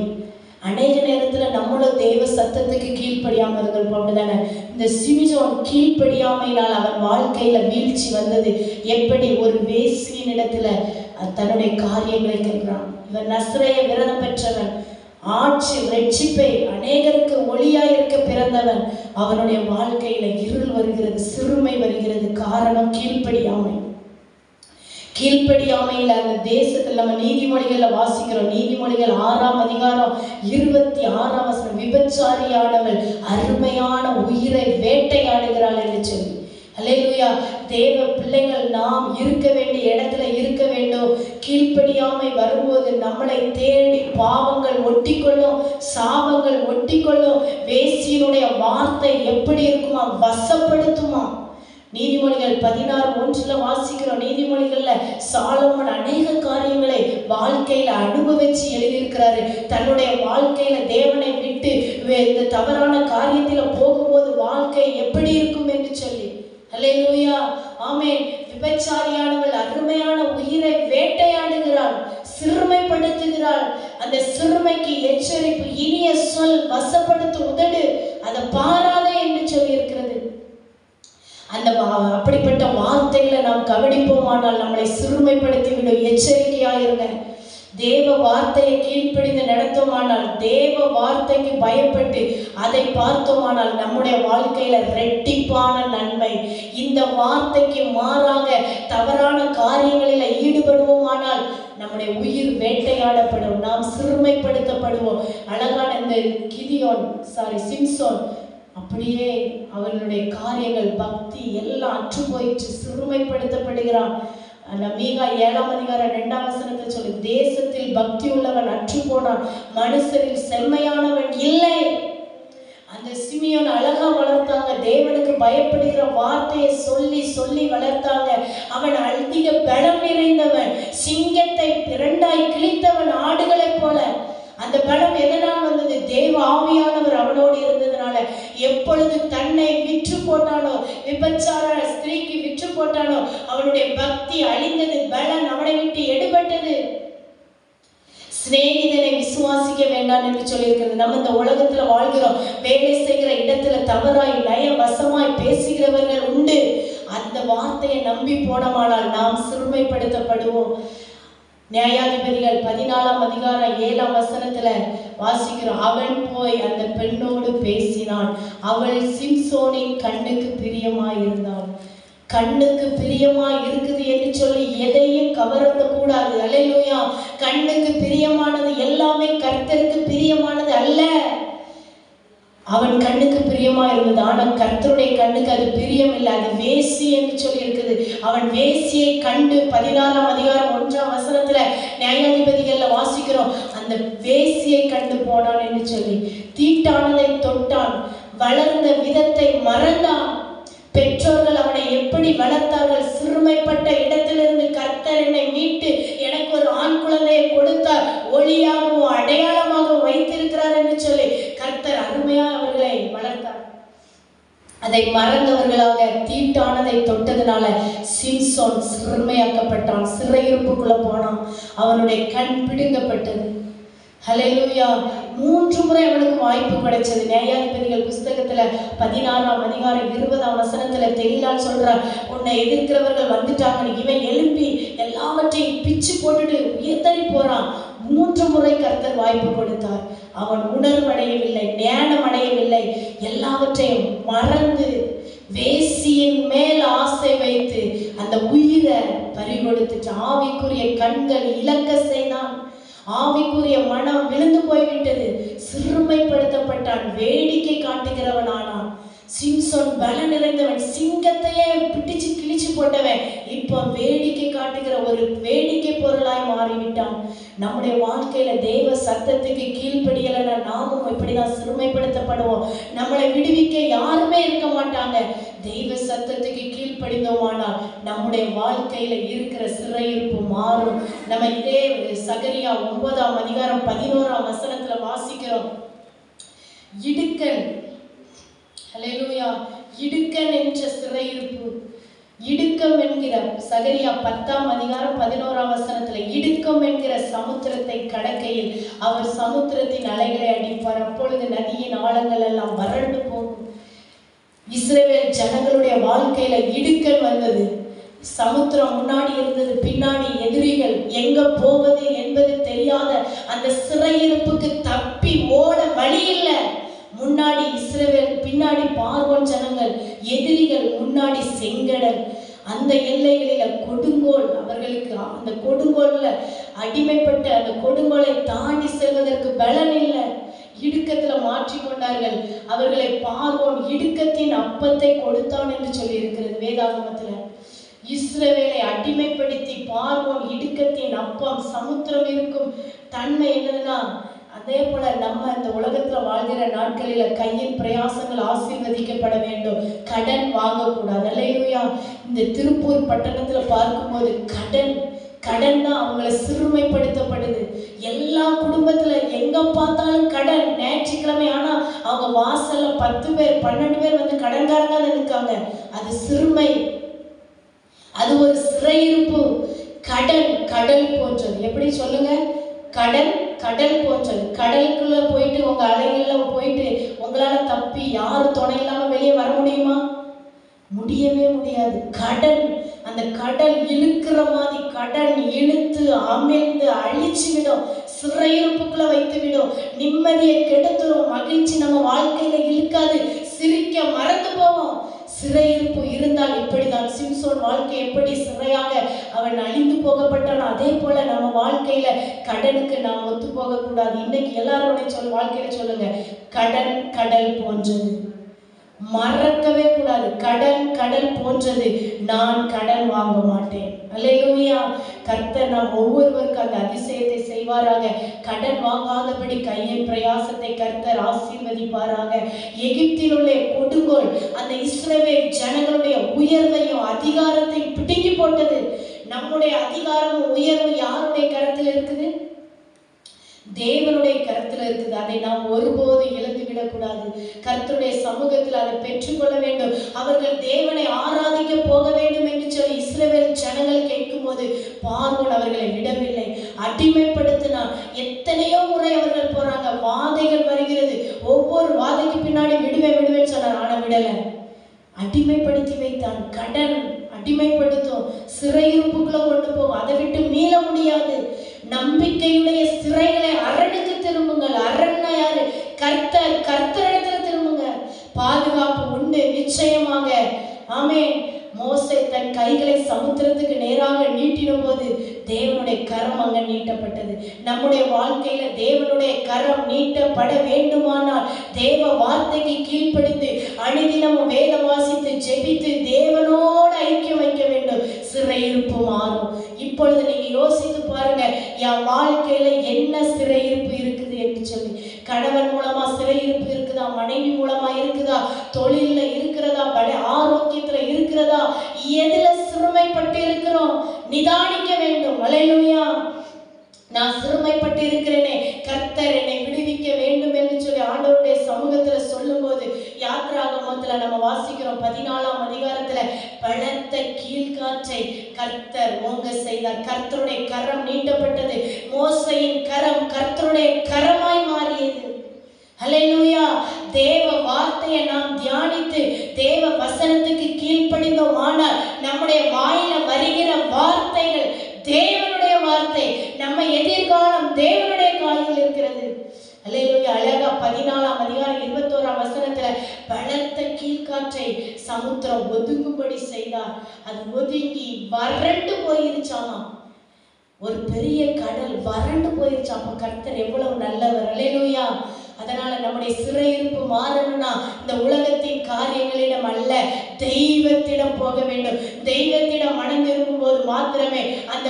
அநேக நேரத்துல நம்மளும் தேவ சத்தத்துக்கு கீழ்ப்படியாம இருந்திருப்போம், அப்படிதானே? இந்த சிம்சோன் கீழ்ப்படியாமையினால் அவன் வாழ்க்கையில வீழ்ச்சி வந்தது. எப்படி? ஒரு வேசியின் இடத்துல தன்னுடைய காரியங்களை கேட்கிறான். இவன் நஸ்ரேய விரதம் பெற்றவன், ஆட்சி ரட்சிப்பை அநேகருக்கு ஒளியாயிருக்க பிறந்தவன். அவனுடைய வாழ்க்கையில இருள் வருகிறது, சிறுமை வருகிறது. காரணம் கீழ்ப்படியாமை. கீழ்ப்படியாமையில் அந்த தேசத்தில் நம்ம நீதிமொழிகள்ல வாசிக்கிறோம். நீதிமொழிகள் 6ஆம் அதிகாரம் 26ஆம் வசனம், விபச்சாரியானவள் அருமையான உயிரை வேட்டையாடுகிறாள் என்று சொல்லி. அல்லேலூயா. தேவ பிள்ளைகள் நாம் இருக்க வேண்டிய இடத்துல இருக்க வேண்டும். கீழ்ப்படியாமை வரும்போது நம்மளை தேடி பாவங்கள் ஒட்டிக்கொள்ளும், சாபங்கள் ஒட்டிக்கொள்ளும். வேசியினுடைய வார்த்தை எப்படி இருக்குமா? வசப்படுத்துமா. நீதிமொழிகள் 16:1 வாசிக்கிறோம். நீதிமொழிகள்ல சாலமோன் அநேக காரியங்களை வாழ்க்கையில அனுபவிச்சு எழுதியிருக்கிறாரு. தன்னுடைய வாழ்க்கையில தேவனை விட்டு இந்த தவறான காரியத்துல போகும்போது வாழ்க்கை எப்படி இருக்கும் என்று சொல்லி. அல்லேலூயா. ஆமென். விபச்சாரியானவள் அருமையான உயிரை வேட்டையாடுகிறாள், சிறுமைப்படுத்துகிறாள். அந்த சிறுமைக்கு எச்சரிப்பு, இனிய சொல், வசப்படுத்து உதடு, அதை பாராதே என்று சொல்லி இருக்கிறது. அந்த அப்படிப்பட்ட வார்த்தைகளை நாம் கவனிப்போமானால் நம்மளை சிறுமைப்படுத்திவிடும். எச்சரிக்கையாயிருங்க. தேவ வார்த்தையை கீழ்ப்படிந்து நடத்தோமானால், தேவ வார்த்தைக்கு பயப்பட்டு அதை பார்த்தோமானால் நம்முடைய வாழ்க்கையில ரெட்டிப்பான நன்மை. இந்த வார்த்தைக்கு மாறாக தவறான காரியங்களில் ஈடுபடுவோமானால் நம்முடைய உயிர் வேட்டையாடப்படும், நாம் சிறுமைப்படுத்தப்படுவோம். அழகான இந்த சிம்சோன் அப்படியே அவர்களுடைய காரியங்கள், பக்தி எல்லாம் அற்று போயிட்டு சிறுமைப்படுத்தப்படுகிறான். மீகா 7ஆம் அதிகாரம் 2ஆம் வசனத்தை சொல்லி, தேசத்தில் பக்தி உள்ளவன் அற்று போனான், மனுஷரில் செம்மையானவன் இல்லை. அந்த சிமியோன் அழகா வளர்த்தாங்க. தேவனுக்கு பயப்படுகிற வார்த்தையை சொல்லி சொல்லி வளர்த்தாங்க. அவன் அதிக பலம் நிறைந்தவன், சிங்கத்தை இரண்டாய் கிழித்தவன், ஆடுகளைப் போல. அந்த பலம் எதனால் வந்தது? தேவ ஆவியானவர் அவனோடு இருந்ததுனால. எப்பொழுது தன்னை விற்று போட்டானோ, விபச்சார ஸ்திரீக்கு விற்று போட்டானோ, அவனுடைய பக்தி அழிந்தது, பலன் அவனை விட்டு எடுபட்டது. சிநேகிதனை விசுவாசிக்க வேண்டாம் என்று சொல்லியிருக்கிறது. நம்ம இந்த உலகத்துல வாழ்கிறோம், வேலை செய்கிற இடத்துல தவறாய் நயவசமாய் பேசுகிறவர்கள் உண்டு. அந்த வார்த்தையை நம்பி போனமானால் நாம் சிறுமைப்படுத்தப்படுவோம். நியாயாதிபதிகள் 14ஆம் அதிகாரம் 7ஆம் வசனத்துல வாசிக்கிறோம். அவன் போய் அந்த பெண்ணோடு பேசினான், அவள் சிம்சோனின் கண்ணுக்கு பிரியமாய் இருந்தாள். கண்ணுக்கு பிரியமா இருக்குது என்று சொல்லி எதையும் கவர்ந்து கூடாது. அல்லேலூயா. கண்ணுக்கு பிரியமானது எல்லாமே கர்த்தருக்கு பிரியமானது அல்ல. அவன் கண்ணுக்கு பிரியமா இருந்தது, ஆனால் கர்த்தருடைய கண்ணுக்கு அது பிரியம் இல்லை. அது வேசி என்று சொல்லி இருக்குது. அவன் வேசியை கண்டு 16ஆம் அதிகாரம் 1ஆம் வசனத்துல நியாயாதிபதிகள்ல வாசிக்கிறோம். அந்த வேசியை கண்டு போனான் என்று சொல்லி தீட்டானதை தொட்டான், வளர்ந்த விதத்தை மறந்தான். பெற்றோர்கள் அவனை எப்படி வளர்த்தார்கள்? சிறுமைப்பட்ட இடத்திலிருந்து கர்த்தர் என்னை மீட்டு எனக்கு ஒரு ஆண் குழந்தையை கொடுத்தார், ஒளியாகவும் அடையாளமாக வைத்திருக்கிறார் என்று சொல்லி கர்த்தர் அருமையாக அவர்களை வளர்த்தார். அதை மறந்தவர்களாக தீட்டானதை தொட்டதுனால சிம்சோன் சிறுமையாக்கப்பட்டான், சிறையிருப்புக்குள்ள போனான், அவனுடைய கண் பிடுங்கப்பட்டது. ஹல்லேலூயா. 3 முறை அவனுக்கு வாய்ப்பு கிடைச்சது. நியாயாதிபதிகள் புஸ்தகத்துல 16ஆம் அதிகாரம் 20ஆம் வசனத்துல தெளிவாக சொல்றார், உன்னை எதிர்க்கிறவர்கள் வந்துட்டாங்க, இவன் எழுப்பி எல்லாவற்றையும் பிச்சு போட்டுட்டு உயர்த்தறி போறான். 3 முறை கர்த்தர் வாய்ப்பு கொடுத்தார். அவன் உணர்வடையவில்லை, ஞானம் அடையவில்லை, எல்லாவற்றையும் மறந்து வேசியின் மேல் ஆசை வைத்து அந்த உயிரை பறிகொடுத்துட்டு ஆவிக்குரிய கண்கள் இலக்க செய்தான். ஆவிக்குரிய மனம் விழுந்து போய்விட்டது. சிறுமைப்படுத்தப்பட்டான், வேடிக்கை காட்டுகிறவன் ஆனான். சிம்சோன் பல நிறைந்தவன், சிங்கத்தையே பிடிச்சு கிழிச்சு போட்டவன், இப்போ வேடிக்கை காட்டுகிற ஒரு வேடிக்கை பொருளாய் மாறிவிட்டான். நம்முடைய வாழ்க்கையில தேவ சத்தத்துக்கு கீழ்ப்படியலைன்னா நாமும் இப்படிதான் சிறுமைப்படுத்தப்படுவோம். நம்மளை விடுவிக்க யாருமே இருக்க மாட்டாங்க. தெய்வ சத்தத்துக்கு கீழ்ப்படிந்தோமானால் நம்முடைய வாழ்க்கையில இருக்கிற சிறையிருப்பு மாறும். நம்ம இதே சகரியா 9ஆம் அதிகாரம் 11ஆம் வசனத்துல வாசிக்கிறோம். இடுக்கன், ஹல்லேலூயா, இடுக்கன் என்ற சிறையிருப்பு, இடுக்கம் என்கிற சகரியா 10ஆம் அதிகாரம் 11ஆம் வசனத்துல இடுக்கம் என்கிற சமுத்திரத்தை கடக்கையில் அவர் சமுத்திரத்தின் அலைகளை அடிப்பார், அப்பொழுது நதியின் ஆழங்கள் எல்லாம் வறண்டு போகும். இஸ்ரவேல் ஜனங்களுடைய வாழ்க்கையில இடுக்கன் வந்தது. சமுத்திரம் முன்னாடி இருந்தது, பின்னாடி எதிரிகள், எங்க போவது என்பது தெரியாத அந்த சிறையிருப்புக்கு தப்பி ஓட வழி இல்லை. முன்னாடி இஸ்ரவேல், பின்னாடி பார்வோன் ஜனங்கள், எதிரிகள், முன்னாடி செங்கடல். அந்த எல்லைகளில கொடுங்கோல், அவர்களுக்கு அந்த கொடுங்கோல்ல அடிமைப்பட்ட அந்த கொடுங்கோலை தாண்டி செல்வதற்கு பலன் இல்லை. இடுக்கத்துல மாற்றிக்கொண்டார்கள். அவர்களை பார்வோன் இடுக்கத்தின் அப்பத்தை கொடுத்தான் என்று சொல்லி இருக்கிறது வேதாகமத்துல. இஸ்ரவேலை அடிமைப்படுத்தி பார்வோன் இடுக்கத்தின் அப்பம், சமுத்திரம் இருக்கும் தன்மை என்னதுன்னா, அதே போல நம்ம இந்த உலகத்துல வாழ்கிற நாட்களில கையின் பிரயாசங்கள் ஆசீர்வதிக்கப்பட வேண்டும். கடன் வாங்கக்கூடாது. அல்லேலூயா. இந்த திருப்பூர் பட்டணத்துல பார்க்கும்போது கடன் தான் அவங்கள சிறுமைப்படுத்தப்படுது. எல்லா குடும்பத்துல எங்க பார்த்தாலும் கடன். ஞாயிற்றுக்கிழமை ஆனா அவங்க வாசல்ல 10 பேர் 12 பேர் வந்து கடன்காரங்க தான் இருக்காங்க. அது சிறுமை, அது ஒரு சிறையிருப்பு. கடல் போன்றது. எப்படி சொல்லுங்க? கடல் போன்றது. கடலுக்குள்ள போயிட்டு உங்க அலைகள்ல போயிட்டு உங்களால தப்பி யாரும் துணை இல்லாம வெளியே வர முடியுமா? முடியவே முடியாது. அந்த கடல் இழுக்கிற மாதிரி கடன் இழுத்து அமிழ்ந்து அழிச்சு விடும், சிறையிருப்புக்குள்ள வைத்து விடும், நிம்மதியை கெடுத்துடும், மகிழ்ச்சி நம்ம வாழ்க்கையில இழுக்காது, சிரிக்க மறந்து போவோம். சிறையிருப்பு இருந்தால் இப்படிதான். சிம்சோன் வாழ்க்கை எப்படி சிறையாக அவன் அழிந்து போகப்பட்டான், அதே போல நம்ம வாழ்க்கையில கடனுக்கு நாம் ஒத்து போக கூடாது. இன்னைக்கு எல்லாரோட வாழ்க்கையில சொல்லுங்க, கடல் போன்றது. மறக்கவே கூடாது. கடல் போன்றது. நான் கடன் வாங்க மாட்டேன். அல்லேலூயா. கர்த்தர் நாம் ஒவ்வொருவருக்கும் அந்த அதிசயத்தை செய்வாராக. கடன் வாங்காதபடி கையின் பிரயாசத்தை கர்த்தர் ஆசீர்வதிப்பாராக. எகிப்தில் உள்ள கொடுங்கோல் அந்த இஸ்ரவேல் ஜனங்களுடைய உயர்வையும் அதிகாரத்தையும் பிடுங்கி போட்டது. நம்முடைய அதிகாரமும் உயர்வு யாருடைய கரத்தில் இருக்குது? தேவனுடைய கருத்துல இருக்குது. அதை நாம் ஒருபோதும் இழந்து விடக்கூடாது. கர்த்தருடைய சமூகத்தில் அதை பெற்றுக்கொள்ள வேண்டும். அவர்கள் தேவனை ஆராதிக்க போக வேண்டும் என்று சொல்லி இஸ்ரவேல் ஜனங்கள் கேட்கும் போது பார்வோன் அவர்களை விடவில்லை, அடிமைப்படுத்தினார். எத்தனையோ முறை அவர்கள் போறாங்க, வாதைகள் வருகிறது. ஒவ்வொரு வாதைக்கு பின்னாடி விடுவேன் சொன்னார், ஆனா விடல, அடிமைப்படுத்தி வைத்தான். கடன் அடிமைப்படுத்தும், சிறையிருப்புக்குள்ள கொண்டு போகும், அதை விட்டு மீள முடியாது. நம்பிக்கையுடைய சிறைகளை அரணுக்கு திரும்புங்கள். அரண்னா யாரு? கர்த்தர். கர்த்தரிடத்துல திரும்புங்க. பாதுகாப்பு உண்டு நிச்சயமாக. ஆமென். மோசே தன் கைகளை சமுத்திரத்துக்கு நேராக நீட்டின போது தேவனுடைய கரம் அங்க நீட்டப்பட்டது. நம்முடைய வாழ்க்கையில தேவனுடைய கரம் நீட்டப்பட வேண்டுமானால் தேவ வார்த்தைக்கு கீழ்ப்படிந்து அனுதினமும் வேதம் வாசித்து ஜெபித்து தேவனோடு ஐக்கியம் வைக்க வேண்டும். சிறையிருப்பு மாறும். இப்பொழுது நீங்க யோசித்து பாருங்க, என் வாழ்க்கையில என்ன சிறையிருப்பு இருக்குது என்று சொல்லி. கணவன் மூலமா சிறையிருப்பு இருக்குதா? மனைவி மூலமா இருக்குதா? தொழில்ல இருக்கிறதா? ஆரோக்கியத்துல இருக்கிறதா? எதுல சிறுமைப்பட்டு இருக்கிறோம்? நிதானிக்க வேண்டும். அல்லேலூயா. நான் சிறுமைப்பட்டு இருக்கிறேனே, கர்த்தர் என்னை விடுவிக்க வேண்டும் என்று சொல்லி ஆண்டவருடைய சமூகத்துல சொல்லும் போது யாத்ராகமத்துல நம்ம வாசிக்கிறோம் 14ஆம் அதிகாரத்துல பலத்த கீழ்காற்றை கர்த்தர் ஓங்க செய்தார். கர்த்தருடைய கரம் நீட்டப்பட்டது. மோசையின் கரம் கர்த்தருடைய கரமாய் மாறியது. அல்லேலூயா. தேவ வார்த்தையை நாம் தியானித்து தேவ வசனத்துக்கு கீழ்ப்படிந்தோம் ஆனால் நம்முடைய வாயில வருகிற வார்த்தைகள் தேவனுடைய வார்த்தை. நம்ம எதிர்காலம் தேவனுடைய காலில் இருக்கிறது. அல்லேலூயா. அழகா 14ஆம் அதிகாரம் 21ஆம் வசனத்துல பலத்த கீழ்காற்றை சமுத்திரம் ஒதுங்கும்படி செய்தார். அது ஒதுங்கி வறண்டு போயிருச்சாமா. ஒரு பெரிய கடல் வறண்டு போயிருச்சு. அப்ப கர்த்தர் எவ்வளவு நல்லவர். அல்லேலூயா. அதனால நம்முடைய சிறையிருப்பு மாறணும்னா இந்த உலகத்தின் காரியங்களிடம் அல்ல, தெய்வத்திடம் போக வேண்டும். தெய்வத்திடம் மனம் திரும்பும் போது மாத்திரமே அந்த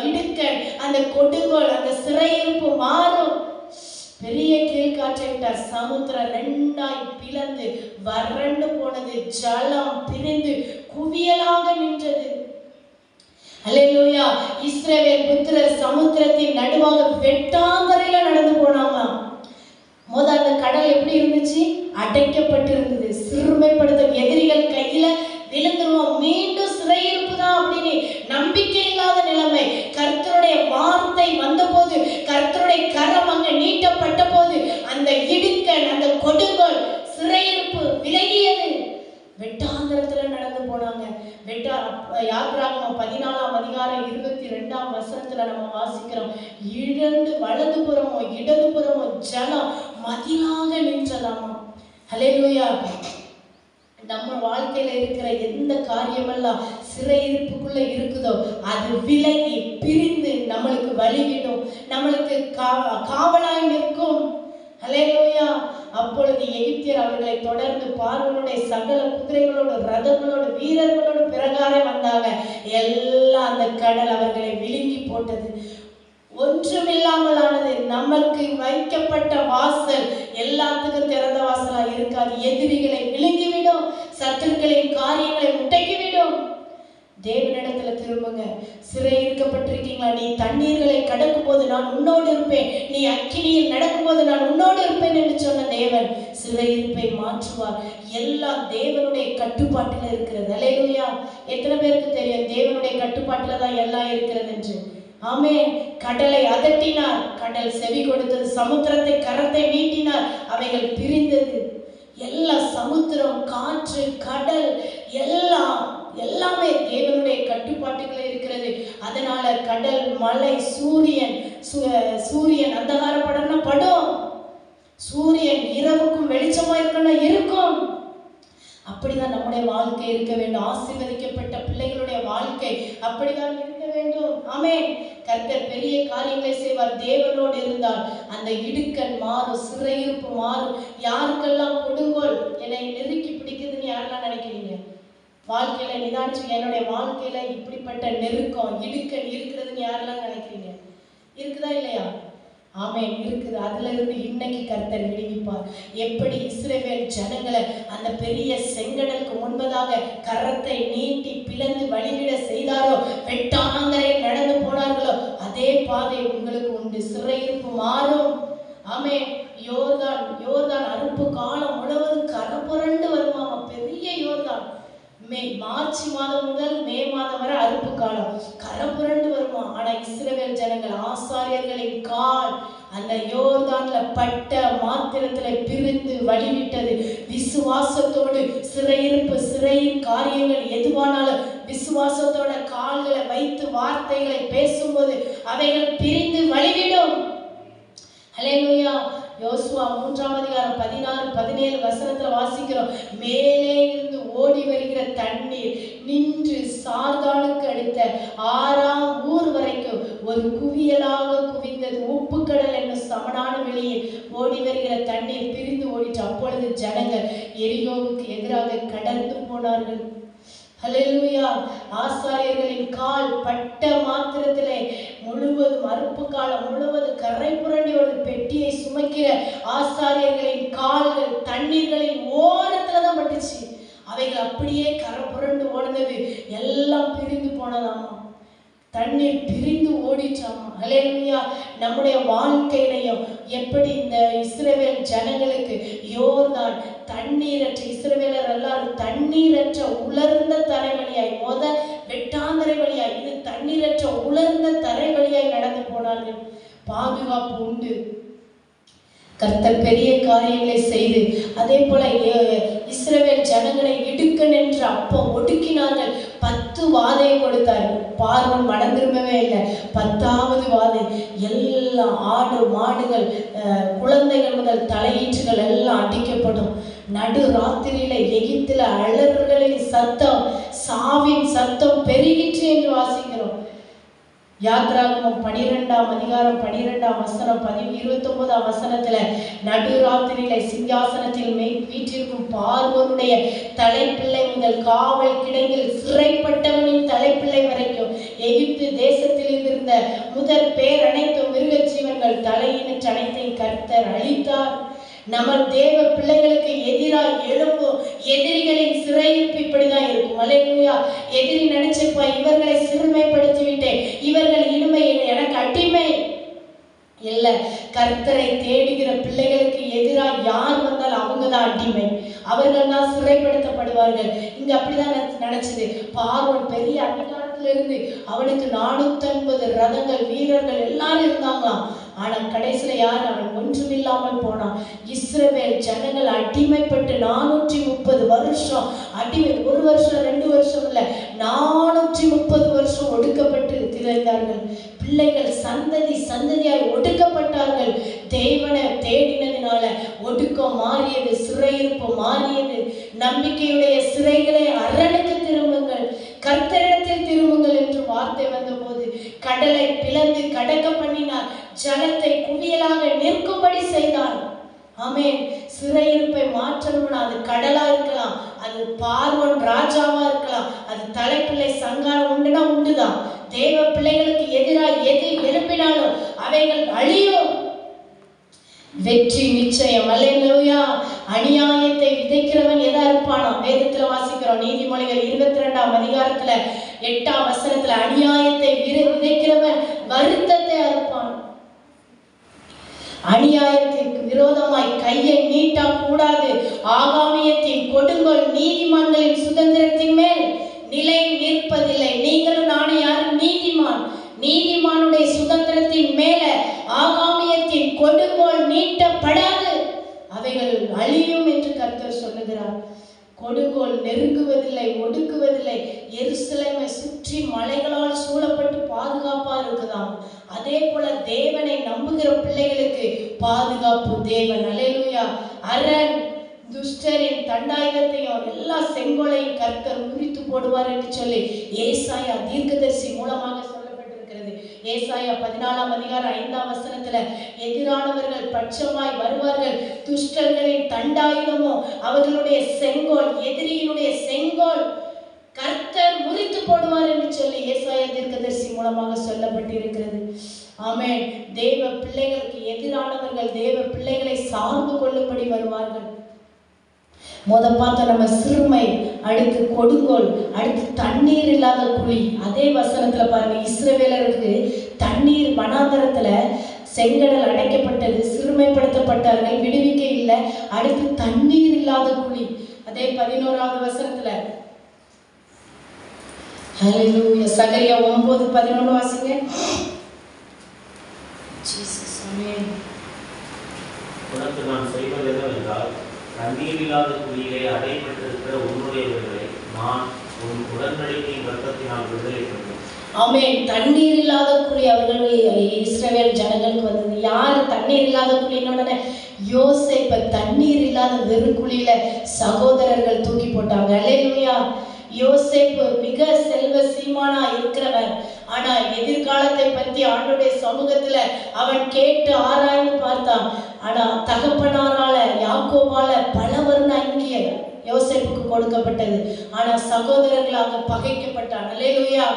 இடுக்கன், அந்த கொடுங்கோல், அந்த சிறையிருப்பு மாறும். பெரிய கீழ்காற்றை விட்டார். சமுத்திரம் 2ஆய் பிளந்து வறண்டு போனது. ஜலம் பிரிந்து குவியலாக நின்றது. அல்லேலூயா. இஸ்ரவேல் புத்திரர் சமுத்திரத்தின் நடுவாக வெட்டாந்தரையில நடந்து போனாங்க. அந்த கடல் எப்படி இருந்துச்சு? அடைக்கப்பட்டு இருந்தது. சிறுமைப்படுத்தும் எதிரிகள் கையில விழுந்துருவோம். மீண்டும் சிறையிருப்பு தான் அப்படின்னு நம்பிக்கை இல்லாத நிலைமை. கர்த்தருடைய வார்த்தை வந்த போது, கர்த்தருடைய கரம் அங்க நீட்டப்பட்ட போது அந்த இடுக்கன், அந்த கொடுங்கோல், சிறையிருப்பு விலகியது. வெட்டாந்தரத்துல நடந்து போனாங்க. யாத்ராகமம் 14ஆம் அதிகாரம் 22ஆம் வசனத்துல நம்ம வாசிக்கிறோம். வலதுபுறமோ இடதுபுறமோ ஜலம் மதிலாக நின்றதாமா. அல்லேலூயா. நம்ம வாழ்க்கையில இருக்கிற எந்த காரியமெல்லாம் சிறையிருப்புக்குள்ள இருக்குதோ அது விலகி பிரிந்து நம்மளுக்கு வழிவிடும், நம்மளுக்கு காவலாய் நிற்கும். அல்லேலூயா. அப்பொழுது எகிப்தியர் அவர்களை தொடர்ந்து பார்வோனுடைய சகல குதிரைகளோடு ரதங்களோடு வீரர்களோடு பிறகாரே வந்தாங்க. எல்லாம் அந்த கடல் அவர்களை விழுங்கி போட்டது. ஒன்றுமில்லாமல் ஆனது. நமக்கு வைக்கப்பட்ட வாசல் எல்லாத்துக்கும் திறந்த வாசலா இருக்காது. எதிரிகளை விழுங்கிவிடும், சத்துருக்களின் காரியங்களை முட்டைக்கிவிடும். தேவனிடத்துல திரும்புங்க. சிறை இருக்கப்பட்டிருக்கீங்களா? நீ தண்ணீர்களை கடக்கும் போது நான் உன்னோடு இருப்பேன், நீ அக்கினியில் நடக்கும் போது நான் உன்னோடு இருப்பேன் என்று சொன்ன தேவன் சிறையிருப்பை மாற்றுவார். எல்லாம் தேவனுடைய கட்டுப்பாட்டில் இருக்கிறது. அல்லேலூயா. எத்தனை பேருக்கு தெரியும் தேவனுடைய கட்டுப்பாட்டில் தான் எல்லாம் இருக்கிறது என்று? ஆமென். கடலை அதட்டினார், கடல் செவி கொடுத்தது. சமுத்திரத்தை கரத்தை நீட்டினார், அவைகள் பிரிந்தது. எல்லா சமுத்திரம், காற்று, கடல் எல்லாமே தேவனுடைய கட்டுப்பாட்டுக்குள்ள இருக்கிறது. அதனால கடல், மலை, சூரியன் அந்தகாரப்படணும் படும். சூரியன் இரவுக்கும் வெளிச்சமா இருக்கணும் இருக்கும். அப்படிதான் நம்முடைய வாழ்க்கை இருக்க வேண்டும். ஆசீர்வதிக்கப்பட்ட பிள்ளைகளுடைய வாழ்க்கை அப்படிதான் இருக்க வேண்டும். ஆமென். கர்த்தர் பெரிய காரியங்களை செய்வார். தேவனோடு இருந்தால் அந்த இடுக்கன் மாறும், சிறையிருப்பு மாறும். யாருக்கெல்லாம் கொடுங்கோல் என்னை நெருக்கி பிடிக்குதுன்னு யாரெல்லாம் நினைக்கிறீங்க? வாழ்க்கையில நிதானிச்சு, என்னுடைய வாழ்க்கையில இப்படிப்பட்ட நெருக்கம், இடுக்கன் இருக்கிறதுன்னு யாரெல்லாம் நினைக்கிறீங்க? இருக்குதா இல்லையா? ஆமென். இருக்குது. அதுல இருந்து இன்னைக்கு கர்த்தர் விடுவிப்பார். எப்படி இஸ்ரவேல் ஜனங்களை அந்த பெரிய செங்கடலுக்கு முன்பதாக கரத்தை நீட்டி பிளந்து வழிவிட செய்தாரோ, வெட்டாந்தரையில் நடந்து போனார்களோ, அதே பாதை உங்களுக்கு உண்டு. சிறையிருப்பு மாறும். ஆமென். யோர்தான் அறுப்பு காலம் முழுவதும் கரப்புரண்டு வருமாமா. பெரிய யோர்தான். மார்ச் மாதம் முதல் மே மாதம் வரை அறுப்பு காலம், கரப்புரண்டு வருமா. ஆனா இஸ்ரவேல் ஜனங்கள், ஆசாரியர்களின் கால் அந்த யோர்தான்ல பட்ட மாத்திரத்துல பிரிந்து வழிவிட்டது. விசுவாசத்தோடு சிறையிருப்பு, சிறையின் காரியங்கள் எதுவானாலும் விசுவாசத்தோட கால்களை வைத்து வார்த்தைகளை பேசும்போது அவைகள் பிரிந்து வழிவிடும். ஹல்லேலூயா. யோசுவா 3ஆம் அதிகாரம் 16-17 வசனத்துல வாசிக்கிறோம். மேலே இருந்து ஓடி வருகிற தண்ணீர் நின்று சார்தானுக்கு அடுத்த 6ஆம் ஊர் வரைக்கும் ஒரு குவியலாக குவிந்தது. உப்பு கடல் என்னும் சமனான வெளியில் ஓடி வருகிற தண்ணீர் பிரிந்து ஓடிட்டு அப்பொழுது ஜனங்கள் எரிகோவுக்கு எதிராக கடந்து போனார்கள். ஹல்லேலூயா. ஆசாரியர்களின் கால் பட்ட மாத்திரத்திலே முழுவதும் அறுப்பு காலம் முழுவதும் கரை புரண்டி ஒரு பெட்டியை சுமக்கிற ஆசாரியர்களின் கால்கள் தண்ணீர்களின் ஓரத்துல தான் பட்டுச்சு. அவைகள் அப்படியே கரை புரண்டு ஓடுனது. எல்லாம் பிரிந்து போனதாமா. தண்ணீர் பிரிந்து ஓடிச்சாமா. ஹல்லேலூயா. நம்முடைய வாழ்க்கையிலையும் எப்படி இந்த இஸ்ரவேல் ஜனங்களுக்கு யோர்தான் தண்ணீரற்ற, இஸ்ரவேலர் எல்லாரும் தண்ணீரற்ற உலர்ந்த தரை வழியாய், வெட்டாந்தரை வழியாய், இது தண்ணீரற்ற உலர்ந்த தரை வழியாய் நடந்து போனார்கள். பாதுகாப்பு உண்டு. கர்த்தர் பெரிய காரியங்களை செய்து அதே போல இஸ்ரவேல் ஜனங்களை இடுக்கன் என்று அப்போ ஒடுக்கினார்கள். 10 வாதையை கொடுத்தார்கள். பார்வன் மனம் திரும்பவே இல்லை. 10வது வாதை எல்லா ஆடு மாடுகள் குழந்தைகள் முதல் தலையீற்றுகள் எல்லாம் அடிக்கப்படும். நடு ராத்திரியில எகிப்தில அலறுகளின் சத்தம், சாவின் சத்தம் பெருகிற்று என்று வாசிக்கிறோம். யாத்ராகமம் 12ஆம் அதிகாரம் 12ஆம் வசனம் 29ஆம் வசனத்துல நடுராத்திரியில சிங்காசனத்தில் வீற்றிருக்கும் பார்வோனுடைய தலைப்பிள்ளை முதல் காவல் கிடங்கில் சிறைப்பட்டவனின் தலைப்பிள்ளை வரைக்கும் எகிப்து தேசத்தில் இருந்த முதற் பேர் அனைத்தும் மிருக ஜீவன்கள் தலையினற்ற அனைத்தையும் கர்த்தர் அழித்தார். நம்ம தேவ பிள்ளைகளுக்கு எதிராக எழும்பும் எதிரிகளின் சிறையிருப்பு இப்படிதான் இருக்கும். ஹல்லேலூயா. எதிரி நினைச்சப்பா இவர்களை சிறுமைப்படுத்தி விட்டேன், இவர்கள் இனிமை எனக்கு அடிமை இல்ல. கர்த்தரை தேடுகிற பிள்ளைகளுக்கு எதிராக யார் வந்தாலும் அவங்க தான் அடிமை, அவர்கள் தான் சிறைப்படுத்தப்படுவார்கள். இங்க அப்படிதான் நினைச்சது. பார்வோன் பெரிய அதிகாரத்துல இருந்து அவனுக்கு 450 ரதங்கள் வீரர்கள் எல்லாரும் இருந்தாங்களாம். ஆனா கடைசியில யார்? அவன் ஒன்றுமில்லாமல் போனான். இஸ்ரவேல் ஜனங்கள் அடிமைப்பட்டு 430 வருஷம் அடிமை, 1 வருஷம் 2 வருஷம் இல்ல, 430 வருஷம் ஒடுக்கப்பட்டு திரிந்தார்கள். பிள்ளைகள் சந்ததி சந்ததியாய் ஒடுக்கப்பட்டார்கள். தேவனை தேடினதினால ஒடுக்கம் மாறியது, சிறையிருப்பு மாறியது. நம்பிக்கையுடைய சிறைகளை அரணுக்கு திரும்புங்கள், கர்த்தரிடத்தில் திரும்புங்கள் என்று வார்த்தை வந்தபோது கடலை பிளந்து கடக்க பண்ணினார். ஜலத்தை குவியலாக நிற்கும்படி செய்தார். ஆமென். சிறையிருப்பை மாற்றணும்னா அது கடலா இருக்கலாம், அது பார்வோன் ராஜாவா இருக்கலாம், அது தலைப்பிள்ளை சங்காரம் உண்டுனா உண்டுதான். தேவ பிள்ளைகளுக்கு எதிராக எது எழுப்பினாலும் அவைகள் அழியும். வெற்றி நிச்சயம். அல்லேலூயா. அநியாயத்தை விதைக்கிறவன் எதா இருப்பானா? வேதத்துல வாசிக்கிறோம். நீதிமொழிகள் 22ஆம் அதிகாரத்துல 8ஆம் வசனத்துல அநியாயத்தை விதைக்கிறவன் வருத்தத்தை அறுப்பான். அநியாயத்திற்கு விரோதமாய் கையை நீட்ட கூடாது. ஆகாமியத்தின் கொடுங்கோல் நீதிமான்களின் சுதந்திரத்தின் மேல் நிலை நிற்பதில்லை. நீங்களும் நானும் யாரும் நீதிமான். நீதிமானுடைய சுதந்திரத்தின் மேல ஆகாமியத்தின் கொடுங்கோல் நீட்டப்படாது, அவைகள் அழியும் என்று கர்த்தர் சொல்லுகிறார். கொடுங்கோல் நெருங்குவதில்லை, ஒடுக்குவதில்லை. எருசலேமை சுற்றி மலைகளால் சூழப்பட்டு பாதுகாப்பா இருக்குதாம். அதே போல தேவனை நம்புகிற பிள்ளைகளுக்கு பாதுகாப்பு தேவன். அல்லேலூயா. அரண் துஷ்டரின் தண்டாயுதத்தையும் எல்லா செங்கோலையும் கர்த்தர் முறித்து போடுவார் என்று சொல்லி ஏசாயா தீர்க்கதரிசி மூலமாக சொல்லப்பட்டிருக்கிறது. ஏசாயா 14ஆம் அதிகாரம் 5ஆம் வசனத்துல எதிரானவர்கள் பட்சமாய் வருவார்கள், துஷ்டர்களின் தண்டாயுதமோ அவர்களுடைய செங்கோல், எதிரியினுடைய செங்கோல் கர்த்தர் முறித்து போடுவார் என்று சொல்லி ஏசாயா தீர்க்கதரிசி மூலமாக சொல்லப்பட்டிருக்கிறது. ஆமென். தேவ பிள்ளைகளுக்கு எதிரானவர்கள் தேவ பிள்ளைகளை சார்ந்து கொள்ளும்படி வருவார்கள். பார்த்த நம்ம சிறுமை, அடுத்து கொடுங்கோல், அடுத்து தண்ணீர் இல்லாத குழி. அதே வசனத்துல பாருங்க, இஸ்ரவேலருக்கு தண்ணீர் வனாந்தரத்துல செங்கடல் அடைக்கப்பட்டது, சிறுமைப்படுத்தப்பட்டார்கள், விடுவிக்க இல்லை. அடுத்து தண்ணீர் இல்லாத குழி. அதே 11ஆவது வசனத்துல ஹல்லேலூயா. சகரியா 9:11 வாசிங்க. ஜீசஸ். ஆமென். உனக்கு நான் செய்வது என்னவென்றால், தண்ணீர் இல்லாத குழியிலே அடைபட்டிருக்கிற உன்னுடையவர்களை நான் உன் உடன்படிக்கையின் இரத்தத்தினால் விடுதலை பண்ணேன். ஆமென். தண்ணீர் இல்லாத குழி அவர்கள் இஸ்ரவேல் ஜனங்களுக்கு வந்தது. யாரு தண்ணீர் இல்லாத குழின்னு உடனே யோசேப்பை தண்ணீர் இல்லாத வெறும் குழியில சகோதரர்கள் தூக்கி போட்டாங்க. அல்லேலூயா. யோசேப்பு மிக செல்வ சீமானா இருக்கிறவர். ஆனா எதிர்காலத்தை பற்றி ஆண்டவருடைய சமூகத்துல அவன் கேட்டு ஆராய்ந்து பார்த்தான். ஆனா தகப்பனாரால யாக்கோபால பல வர்ண அங்கிய யோசேப்புக்கு கொடுக்கப்பட்டது. ஆனா சகோதரர்களாக பகைக்கப்பட்டான். அல்லேலூயா.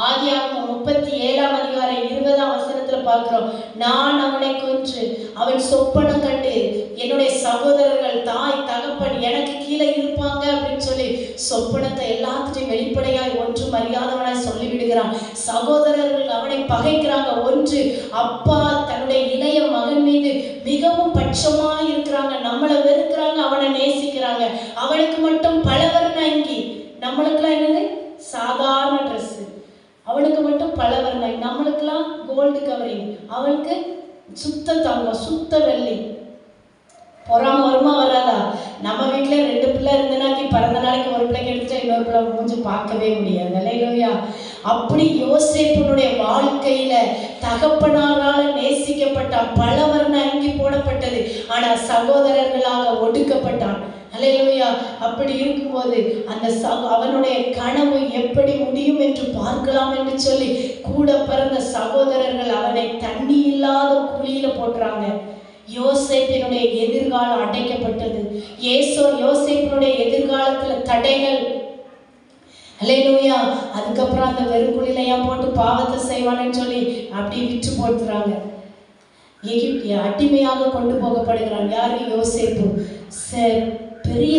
ஆதியாகமம் 37:20 பார்க்கிறோம். நான் அவனை கொன்று அவன் சொப்பனம் கண்டு என்னுடைய சகோதரர்கள் தாய் தகப்பன் எனக்கு கீழே இருப்பாங்க அப்படின்னு சொல்லி சொப்பனத்தை எல்லாத்தையும் வெளிப்படையாய் ஒன்றும் அறியாதவனாய் சொல்லிவிடுகிறான். சகோதரர்கள் அவனை பகைக்கிறாங்க. ஒன்று, அப்பா தன்னுடைய இளைய மகன் மீது மிகவும் பட்சமாய் இருக்கிறாங்க, நம்மளை வெறுக்கிறாங்க, அவனை நேசிக்கிறாங்க. அவனுக்கு மட்டும் பலவர்ண அங்கி, நம்மளுக்கெல்லாம் என்னது சாதாரண ட்ரெஸ், அவனுக்கு மட்டும் பலவர்ண, நம்மளுக்கெல்லாம் கோல்டு கவரிங், அவனுக்கு சுத்த தங்கம் சுத்த வெள்ளி. பொறாம வருமா வராதா? நம்ம வீட்டுல 2 பிள்ளை இருந்தனாக்கி பிறந்த நாளைக்கு ஒரு பிள்ளைக்கு எடுத்துட்டு இன்னொரு பிள்ளை மூஞ்சி பார்க்கவே முடியாது. அல்லேலூயா. அப்படி யோசேப்பினுடைய வாழ்க்கையில தகப்பனாரால் நேசிக்கப்பட்டான், பலவர்ண அங்கி போடப்பட்டது. ஆனா சகோதரர்களாக ஒடுக்கப்பட்டான். அல்லேலூயா. அப்படி இருக்கும்போது அந்த அவனுடைய கனவு எப்படி முடியும் என்று பார்க்கலாம் என்று சொல்லி கூட பிறந்த சகோதரர்கள் அவனை தண்ணி இல்லாத குழியில போட்டுறாங்க. யோசேப்பினுடைய எதிர்காலம் அடைக்கப்பட்டது. யோசேப்பினுடைய எதிர்காலத்துல தடைகள். அல்லேலூயா. அதுக்கப்புறம் அந்த வெறுக்குழிலையா போட்டு பாவத்தை செய்வான்னு சொல்லி அப்படி விற்று போட்டுறாங்க. எகிப்திய அடிமையாக கொண்டு போகப்படுகிறான். யாரு? யோசேப்பு. பெரிய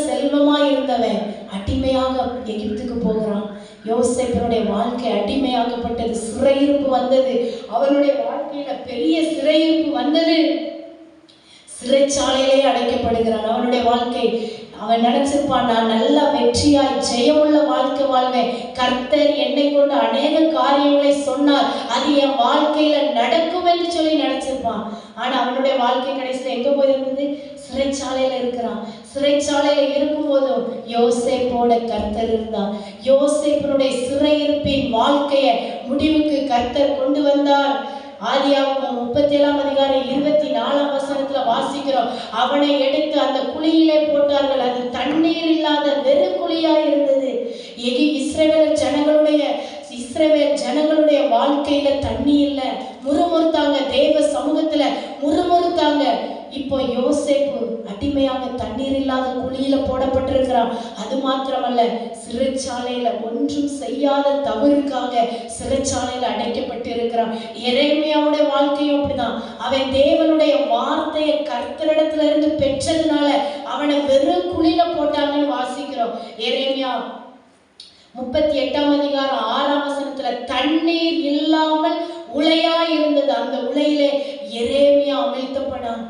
செல்வமா இருந்தவன் அடிமையாக எகிப்துக்கு போகிறான். யோசேப்பினுடைய வாழ்க்கை அடிமையாக்கப்பட்டது. சிறையிருப்பு வந்தது. அவனுடைய வாழ்க்கையில பெரிய சிறையிருப்பு வந்தது. சிறைச்சாலையிலே அடைக்கப்படுகிறான். அவனுடைய வாழ்க்கை, அவன் நினைச்சிருப்பான், நான் நல்ல வெற்றியாய் ஜெயமுள்ள வாழ்க்கை வாழ்வேன், கர்த்தர் என்னை கொண்டு அநேக காரியங்களை சொன்னார், அது என் வாழ்க்கையில நடக்கும் என்று சொல்லி நினைச்சிருப்பான். ஆனா அவனுடைய வாழ்க்கை கடைசியில் எங்க போயிருந்தது? சிறைச்சாலையில இருக்கிறான். சிறைச்சாலையில இருக்கும் போதும் யோசேப்போட கர்த்தர் இருந்தார். யோசேப்பினுடைய சிறையிருப்பின் வாழ்க்கைய முடிவுக்கு கர்த்தர் கொண்டு வந்தார். ஆதியாகமம் 37:24 வாசிக்கிறோம். அவனை எடுத்து அந்த குழியிலே போட்டார்கள். அது தண்ணீர் இல்லாத வெறும் குழியா இருந்தது. இஸ்ரவேல் ஜனங்களுடைய வாழ்க்கையில தண்ணி இல்லை, முறுமுறுத்தாங்க. தேவ சமூகத்துல முறுமுறுத்தாங்க. இப்போ யோசேப்பு அடிமையாக தண்ணீர் இல்லாத குழியில போடப்பட்டிருக்கிறான். அது மாத்திரமல்ல, சிறைச்சாலையில ஒன்றும் செய்யாத தவறுக்காக சிறைச்சாலையில அடைக்கப்பட்டு இருக்கிறான். எரேமியாவுடைய வாழ்க்கையும் அப்படிதான். அவன் தேவனுடைய வார்த்தையை கர்த்தரிடத்துல இருந்து பெற்றதுனால அவனை வெறும் குழியில போட்டாங்கன்னு வாசிக்கிறோம். எரேமியா 38:6 தண்ணீர் இல்லாமல் உலையா இருந்தது. அந்த உலையிலே எரேமியா அமிழ்த்தப்படான்.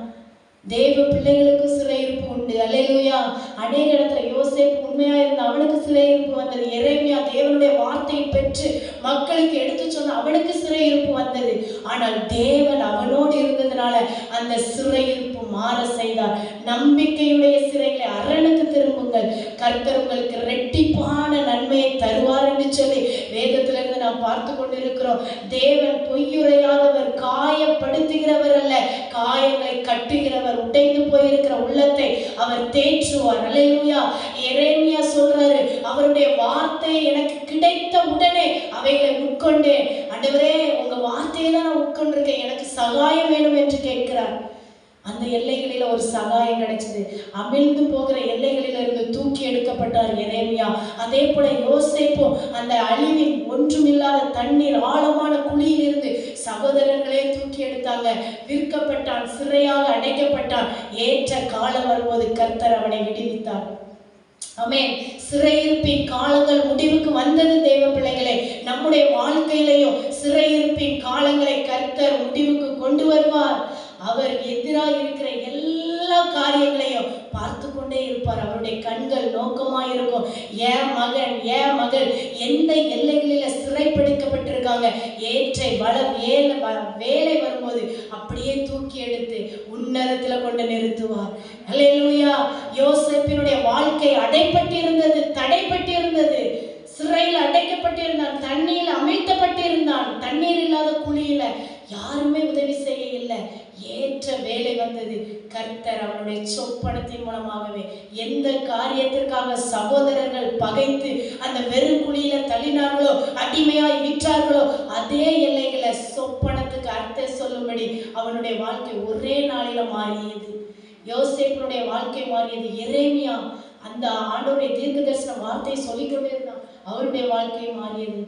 தேவ பிள்ளைகளுக்கு சிறையிருப்பு உண்டு. அல்லேலூயா. அநேக இடத்துல யோசேப்பு உண்மையா இருந்த அவனுக்கு சிறையிருப்பு வந்தது. எரேமியா தேவனுடைய வார்த்தையை பெற்று மக்களுக்கு எடுத்து சொன்ன அவனுக்கு சிறையிருப்பு வந்தது. ஆனால் தேவன் அவனோடு இருந்ததுனால அந்த சிறையிருப்பு மாற செய்தார். நம்பிக்கையுடைய சிறைகளை அரணுக்கு திரும்புங்கள், கர்த்தர் உங்களுக்கு இரட்டிப்பான நன்மையை தருவார் என்று சொல்லி வேதத்திலிருந்து நாம் பார்த்து கொண்டிருக்கிறோம். தேவன் பொய்யுரையாதவர், காயப்படுத்துகிறவர் அல்ல, காயங்களை கட்டுகிறவர். உடைந்து போயிருக்கிற உள்ளத்தை அவர் தேற்றுவார். அல்லேலூயா. எரேமியா சொல்றாரு, அவருடைய வார்த்தை எனக்கு கிடைத்த உடனே அவைகளை உட்கொண்டேன். ஆண்டவரே, உங்க வார்த்தையை தான் நான் உட்கொண்டிருக்கேன், எனக்கு சகாயம் வேணும் என்று கேட்கிறார். அந்த எல்லைகளில ஒரு சகாயம் கிடைச்சது. அமிழ்ந்து போகிற எல்லைகளில இருந்து தூக்கி எடுக்கப்பட்டார் எரேமியா. அதே போல யோசேப்பும் அந்த அழிவின் ஒன்றுமில்லாத தண்ணீர் ஆழமான குழியில் இருந்து சகோதரர்களே தூக்கி எடுத்தாங்க. விற்கப்பட்டான், சிறையாக அடைக்கப்பட்டான். ஏற்ற காலம் வரும்போது கர்த்தர் அவனை விடுவித்தார். ஆமென். சிறையிருப்பின் காலங்கள் முடிவுக்கு வந்தது. தேவ பிள்ளைகளே, நம்முடைய வாழ்க்கையிலையும் சிறையிருப்பின் காலங்களை கர்த்தர் முடிவுக்கு கொண்டு வருவார். அவர் எதிராக இருக்கிற எல்லா காரியங்களையும் பார்த்து கொண்டே இருப்பார். அவருடைய கண்கள் நோக்கமாக இருக்கும். என் மகன் என் மகள் எந்த எல்லைகளில சிறைப்பிடிக்கப்பட்டிருக்காங்க, ஏற்றை வேலை வரும்போது அப்படியே தூக்கி எடுத்து உன்னதத்துல கொண்டு நிறுத்துவார். அல்லேலூயா. யோசேப்பினுடைய வாழ்க்கை அடைப்பட்டிருந்தது, தடைப்பட்டிருந்தது. சிறையில் அடைக்கப்பட்டிருந்தான், தண்ணீர் அமிழ்த்தப்பட்டிருந்தான், தண்ணீர் இல்லாத குழியில யாருமே உதவி செய்ய இல்லை. ஏற்ற வேலை வந்தது. கர்த்தர் அவனுடைய சொப்பனத்தின் மூலமாகவே எந்த காரியத்திற்காக சகோதரர்கள் பகைத்து அந்த வெறும் குழியில தள்ளினார்களோ, அடிமையாய் விற்றார்களோ, அதே எல்லைகளை சொப்பனத்துக்கு அர்த்தம் சொல்லும்படி அவனுடைய வாழ்க்கை ஒரே நாளில மாறியது. யோசேப்பினுடைய வாழ்க்கை மாறியது. எரேமியா அந்த ஆண்டவருடைய தீர்க்க தரிசன வார்த்தையை சொல்லிக்கொண்டே இருந்தான், அவருடைய வாழ்க்கை மாறியது.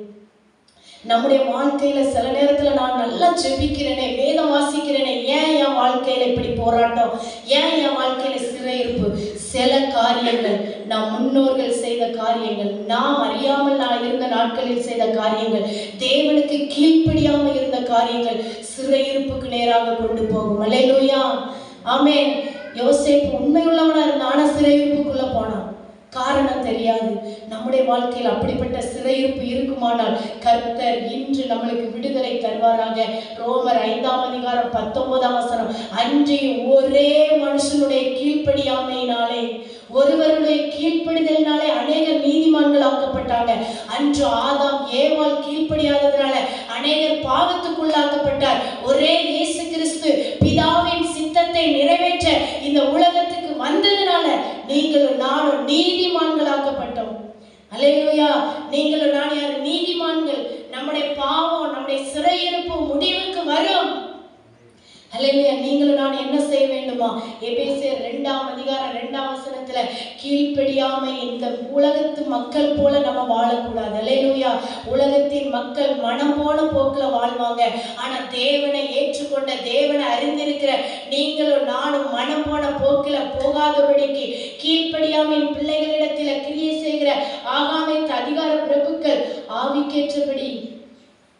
நம்முடைய வாழ்க்கையில சில நேரத்துல நான் நல்லா ஜெபிக்கிறேனே, வேதம் வாசிக்கிறேனே, ஏன் என் வாழ்க்கையில இப்படி போராட்டம், ஏன் என் வாழ்க்கையில சிறையிருப்பு? சில காரியங்கள் நாம் முன்னோர்கள் செய்த காரியங்கள், நாம் அறியாமல் நான் இருந்த நாட்களில் செய்த காரியங்கள், தேவனுக்கு கீழ்ப்படியாமல் இருந்த காரியங்கள் சிறையிருப்புக்கு நேராக கொண்டு போகும். அல்லேலூயா, ஆமென். யோசேப்பு உண்மையுள்ளவனா இருந்தான சிறையிருப்புக்குள்ள போனான். காரணம் தெரியாது. நம்முடைய வாழ்க்கையில் அப்படிப்பட்ட சிறையிருப்பு இருக்குமானால் கர்த்தர் இன்று நம்மளுக்கு விடுதலை தருவாராக. ரோமர் 5:19 அன்றி ஒரே மனுஷனுடைய கீழ்ப்படியாமையினாலே, ஒருவருடைய கீழ்ப்படிதலினாலே அநேகர் நீதிமான்கள் ஆக்கப்பட்டாங்க. அன்று ஆதாம் ஏவாள் கீழ்ப்படியாததுனால அநேகர் பாவத்துக்குள்ளாக்கப்பட்டார். ஒரே இயேசு கிறிஸ்து பிதாவின் சித்தத்தை நிறைவேற்ற இந்த உலகத்துக்கு வந்ததுனால நீங்களும் நானும் நீதிமான்களாக்கப்பட்டோம். அல்லேலூயா. நீங்களும் நான் யார்? நீதிமான்கள். நம்முடைய பாவம், நம்முடைய சிறையிருப்பு முடிவுக்கு வரும். அல்லேலூயா. நீங்களும் நான் என்ன செய்ய வேண்டுமா? எபேசியர் 2:2 கீழ்ப்படியாமை இந்த உலகத்து மக்கள் போல நம்ம வாழக்கூடாது. அல்லேலூயா. உலகத்தின் மக்கள் மனம் போன போக்குல வாழ்வாங்க. ஆனா தேவனை ஏற்றுக்கொண்ட, தேவனை அறிந்திருக்கிற நீங்களும் நானும் மனம் போன போக்குல போகாதபடிக்கு கீழ்ப்படியாமையின் பிள்ளைகளிடத்துல கிரியை செய்கிற ஆகாமித்த அதிகார பிரபுக்கள் ஆவிக்கேற்றபடி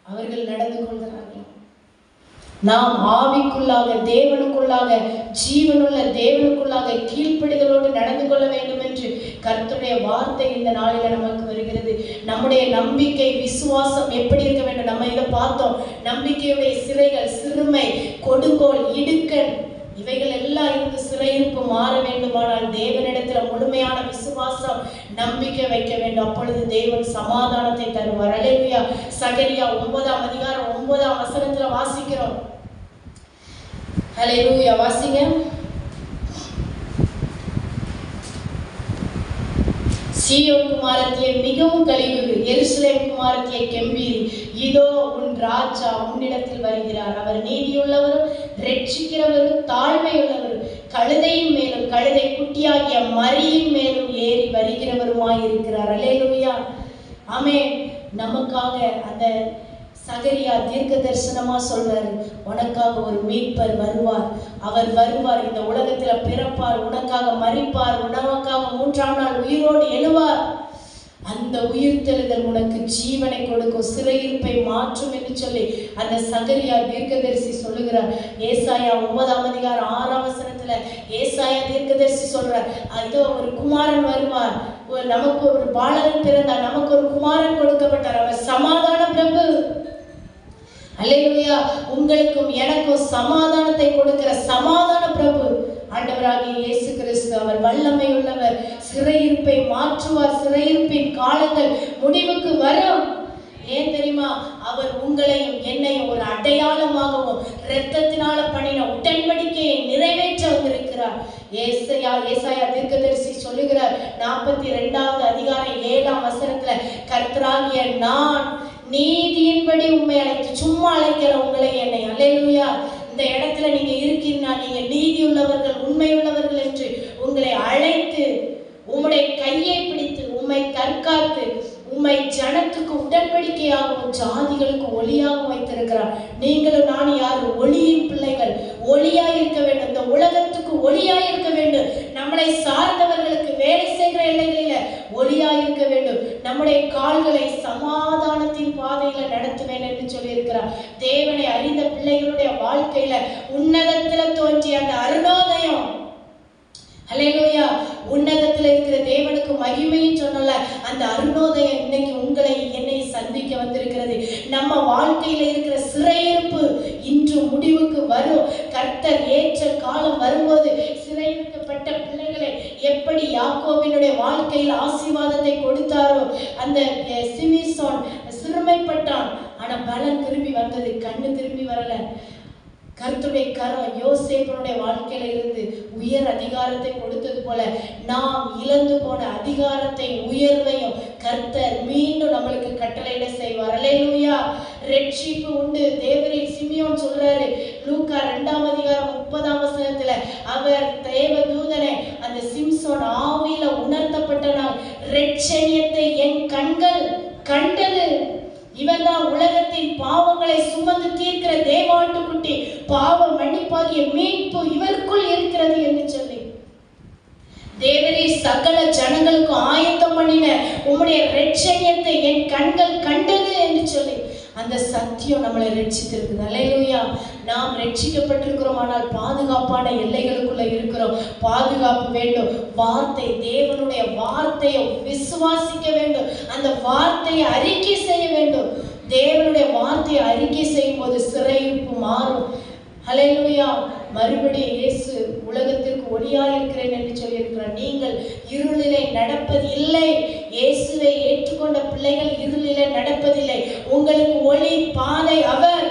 அவர்கள் நடந்து கொள்கிறார்கள். நாம் ஆவிக்குள்ளாக, தேவனுக்குள்ளாக, ஜீவனுள்ள தேவனுக்குள்ளாக கீழ்ப்படிதலோடு நடந்து கொள்ள வேண்டும் என்று கர்த்தருடைய வார்த்தை இந்த நாளில நமக்கு வருகிறது. நம்முடைய நம்பிக்கை, விசுவாசம் எப்படி இருக்க வேண்டும்? நம்ம இதை பார்த்தோம். நம்பிக்கையுடைய சிறைகள், சிறுமை, கொடுங்கோல், இடுக்கண், இவைகள் எல்லாம் இருந்து சிறையிருப்பு மாற வேண்டுமானால் தேவனிடத்துல முழுமையான விசுவாசம், நம்பிக்கை வைக்க வேண்டும். அப்பொழுது தேவன் சமாதானத்தை தருவார். அல்லேலூயா. சகரியா 9:9 வாசிக்கிறோம். அல்லேலூயா. வாசிங்க. சீயோன் குமாரத்தியை மிகவும் கலிவுறு, எருசலேம் குமாரத்தியை கெம்பீரி, இதோ உன் ராஜா உன்னிடத்தில் வருகிறார். அவர் நீதியுள்ளவரும் ரட்சிக்கிறவரும் தாழ்மையுள்ளவரும் கழுதையின் மேலும் கழுதை குட்டியாகிய மரியின் மேலும் ஏறி வருகிறவருமாய் இருக்கிறார். அல்லேலூயா, ஆமென். நமக்காக அந்த சகரியா தீர்க்க தரிசனமா சொல்றாரு, உனக்காக ஒரு மீட்பர் வருவார், அவர் வருவார், இந்த உலகத்துல பிறப்பார், உனக்காக மரிப்பார், உனக்காக 3ஆம் நாள் உயிரோடு எழுவார். அந்த உயிர்த்தெழுதல் உனக்கு ஜீவனை கொடுக்கும், சிறையிருப்பை மாற்றும் என்று சொல்லி அந்த சகரியா தீர்க்கதரிசி சொல்லுகிறார். ஏசாயா 9:6 ஏசாயா தீர்க்கதரிசி சொல்றார், இதோ ஒரு குமாரன் வருவார், நமக்கு ஒரு பாலகன் பிறந்தார், நமக்கு ஒரு குமாரன் கொடுக்கப்பட்டார், அவர் சமாதான பிரபு. அல்லேலூயா. உங்களுக்கும் எனக்கும் சமாதானத்தை கொடுக்கிற சமாதான பிரபு ஆண்டவராகிய இயேசு கிறிஸ்து. அவர் வல்லமை உள்ளவர், சிறையிருப்பை மாற்றுவார். சிறையிருப்பின் காலங்கள் முடிவுக்கு வரும். ஏன் தெரியுமா? அவர் உங்களையும் என்னையும் ஒரு அடையாளமாகவும் இரத்தத்தினால பண்ணின உடன்படிக்கையை நிறைவேற்ற வந்திருக்கிறார். ஏசாயா தீர்க்கதரிசி சொல்லுகிறார் 42:7 கர்த்தராகிய நான் நீதியின்படி உண்மை அழைத்து, சும்மா அழைக்கிற உங்களை என்னை. அல்லேலூயா. இந்த இடத்துல நீங்க இருக்கீங்கன்னா நீங்க நீதி உள்ளவர்கள், உண்மை உள்ளவர்கள் என்று உங்களை அழைத்து, உம்முடைய கையை பிடித்து, உம்மை தற்காத்து, உம்மை ஜனத்துக்கு உடன்படிக்கையாகவும் ஜாதிகளுக்கு ஒளியாகவும் வைத்திருக்கிறார். நீங்களும் நான் யார்? ஒளியின் பிள்ளைகள். ஒளியாய் இருக்க வேண்டும், இந்த உலகத்துக்கு ஒளியாய் இருக்க வேண்டும். நம்மளை சார்ந்தவர்களுக்கு வேலை செய்கிற எல்லைகளில ஒளியாய் இருக்க வேண்டும். நம்முடைய கால்களை சமாதானத்தின் பாதையில நடத்துவேன் என்று சொல்லி இருக்கிறார். தேவனை அறிந்த பிள்ளைகளுடைய வாழ்க்கையில உன்னதத்துல தோன்றிய அந்த அருணோதயம், அல்லேலூயா, உன்னதத்துல இருக்கிற தேவனுக்கு மகிமைன்னு சொன்னல அந்த அருணோதயம் இன்னைக்கு உங்களை என்னை சந்திக்க வந்திருக்கிறது. நம்ம வாழ்க்கையில இருக்கிற சிறையிருப்பு இன்று முடிவுக்கு வரும். கர்த்தர் ஏற்ற காலம் வரும்போது சிறையிருக்கப்பட்ட பிள்ளைகளை எப்படி யாக்கோபினுடைய வாழ்க்கையில் ஆசீர்வாதத்தை கொடுத்தாரோ, அந்த சிமிசோன் சிறுமைப்பட்டான், ஆனா பலன் திரும்பி வந்தது, கண்ணு திரும்பி வரல. கர்த்தருடைய கரம் யோசேப்பினுடைய வாழ்க்கையில இருந்து உயர் அதிகாரத்தை கொடுத்தது போல நாம் இழந்து போன அதிகாரத்தை உயர்வையும் கர்த்தர் மீண்டும் நம்மளுக்கு கட்டளையிட செய்வார். அல்லேலூயா. ரட்சிப்பு உண்டு. தேவரீர் சிமியோன் சொல்றாரு லூக்கா 2ஆம் அதிகாரம் 30ஆம் வசனத்துல, அவர் தேவ தூதனை அந்த சிம்சோன் ஆவியில உணர்த்தப்பட்ட நாள் ரட்சணியத்தை என் கண்கள் கண்டது. இவன் தான் உலகத்தின் பாவங்களை சுமந்து தீர்க்கிற தேவாட்டுக்குட்டி, பாவ மன்னிப்பாகிய மீட்பு இவருக்குள் இருக்கிறது என்று சொல்லி தேவரே சகல ஜனங்களுக்கு ஆயத்தம் பண்ணின உம்முடைய ரட்சணியத்தை என் கண்கள் கண்டது என்று சொல்லி அந்த சத்தியம் நம்மளை ரட்சித்திருக்குது. அல்லேலூயா. நாம் ரட்சிக்கப்பட்டிருக்கிறோம், ஆனால் பாதுகாப்பான எல்லைகளுக்குள்ள இருக்கிறோம். பாதுகாப்பு வேண்டும். வார்த்தை, தேவனுடைய வார்த்தையை விசுவாசிக்க வேண்டும். அந்த வார்த்தையை அறிக்கை செய்ய வேண்டும். தேவனுடைய வார்த்தையை அறிக்கை செய்யும் போது சிறையிருப்பு மாறும். அல்லேலூயா. மறுபடியும் இயேசு உலகத்திற்கு ஒளியாய் இருக்கிறேன் என்று சொல்லியிருக்கிறார். நீங்கள் இருளிலே நடப்பதில்லை. இயேசுவை ஏற்றுக்கொண்ட பிள்ளைகள் இருளிலே நடப்பதில்லை. உங்களுக்கு ஒளி பாதை அவர்.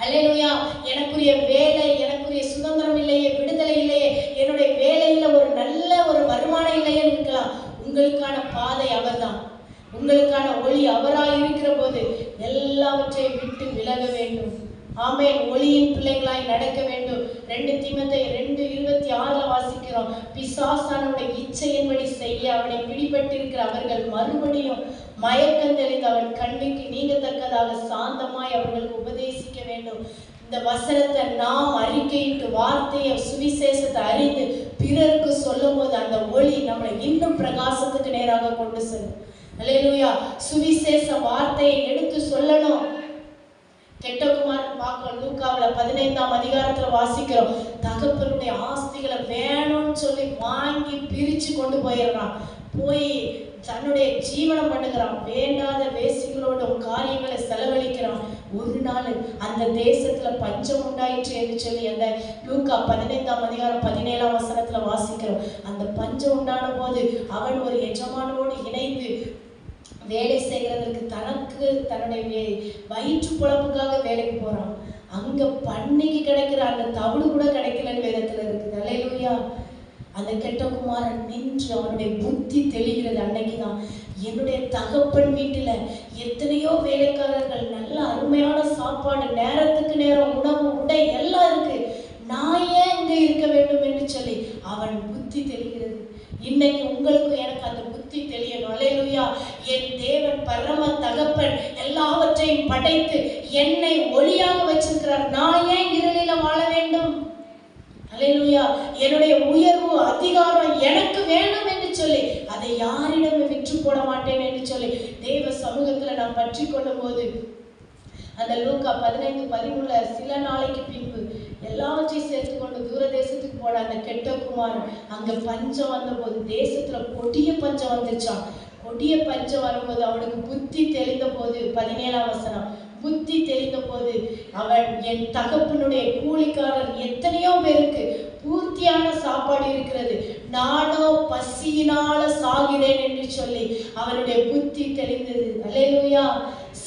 அல்லேலூயா. எனக்குரிய வேலை, எனக்குரிய சுதந்திரம் இல்லையே, விடுதலை இல்லையே, என்னுடைய வேலையில ஒரு நல்ல ஒரு வருமானம் இல்லையே இருக்கலாம். உங்களுக்கான பாதை அவர்தான். உங்களுக்கான ஒளி அவராய் இருக்கிற போது எல்லாவற்றையும் விட்டு விலக வேண்டும். ஆமென். ஒளியின் பிள்ளைகளாய் நடக்க வேண்டும். 2 தீமோத்தேயு 2:26 வாசிக்கிறோம். பிசாசானவனுடைய இச்சையின்படி செய்ய அவனை பிடிபட்டிருக்கிற அவர்கள் மறுபடியும் மயக்கம் தெளிந்து அவன் கண்ணுக்கு நீங்கத்தக்கதாக சாந்தமாய் அவர்களுக்கு உபதேசிக்க வேண்டும். இந்த வசனத்தை நாம் அறிக்கையிட்டு வார்த்தையை சுவிசேஷத்தை அறிந்து பிறருக்கு சொல்லும் போது அந்த ஒளி நம்மளை இன்னும் பிரகாசத்துக்கு நேராக கொண்டு செல்லும். அல்லேலூயா. சுவிசேஷ வார்த்தையை எடுத்து சொல்லணும். கெட்ட குமாரன் பார்க்க லூக்காவில் 15ஆம் அதிகாரத்துல வாசிக்கிறோம். தகப்பனுடைய ஆஸ்திகளை வேணும்னு சொல்லி வாங்கி பிரிச்சு கொண்டு போயிடுறான். போய் தன்னுடைய ஜீவனம் பண்ணுகிறான். வேண்டாத வேசிகளோட காரியங்களை செலவழிக்கிறான். ஒரு நாள் அந்த தேசத்துல பஞ்சம் உண்டாயிற்று என்று சொல்லி அந்த லூக்கா 15ஆம் அதிகாரம் 17ஆம் வசனத்துல வாசிக்கிறோம். அந்த பஞ்சம் உண்டான போது அவன் ஒரு எஜமானோடு இணைந்து வேலை செய்கிறதற்கு தனக்கு தன்னுடைய வயிற்று பொழப்புக்காக வேலைக்கு போறான். அங்க பன்னிக்கு கிடைக்கிற அந்த தவிடு கூட கிடைக்கலன்னு வேதத்துல இருக்குது. அல்லேலூயா. அந்த கெட்ட குமாரன் நின்று அவனுடைய புத்தி தெளிகிறது. அன்னைக்குதான் என்னுடைய தகப்பன் வீட்டுல எத்தனையோ வேலைக்காரர்கள், நல்ல அருமையான சாப்பாடு, நேரத்துக்கு நேரம் உணவு, உடை எல்லாம் இருக்கு, நான் ஏன் இங்க இருக்க வேண்டும் என்று சொல்லி அவன் புத்தி தெளிகிறது. இன்னைக்கு உங்களுக்கு எனக்கு அந்த புத்தி தெளியணும். அல்லேலூயா. என் தேவன் பரம தகப்பன் எல்லாவற்றையும் படைத்து என்னை ஒளியாக வச்சிருக்கிறார். நான் ஏன் இருளில வாழ வேண்டும்? அல்லேலூயா. என்னுடைய உயர்வு அதிகாரம் எனக்கு வேணும் என்று சொல்லி அதை யாரிடமும் விற்று போட மாட்டேன் என்று சொல்லி தேவ சமூகத்துல நான் பற்றி கொள்ளும் போது அந்த லூக்கா 15:13 சில நாளைக்கு பின்பு எல்லாவற்றையும் சேர்த்து கொண்டு தூர தேசத்துக்கு போன அந்த கெட்ட குமாரன் அங்க பஞ்சம் வந்த போது தேசத்துல கொடிய பஞ்சம் வந்துச்சான். கொடிய பஞ்சம் வரும்போது அவனுக்கு புத்தி தெளிந்த போது 17ஆம் வசனம், புத்தி தெளிந்த போது அவன் என் தகப்பனுடைய கூலிக்காரர் எத்தனையோ பேருக்கு பூர்த்தியான சாப்பாடு இருக்கிறது, நானோ பசியினால சாகிறேன் என்று சொல்லி அவனுடைய புத்தி தெளிந்தது. அல்லேலூயா.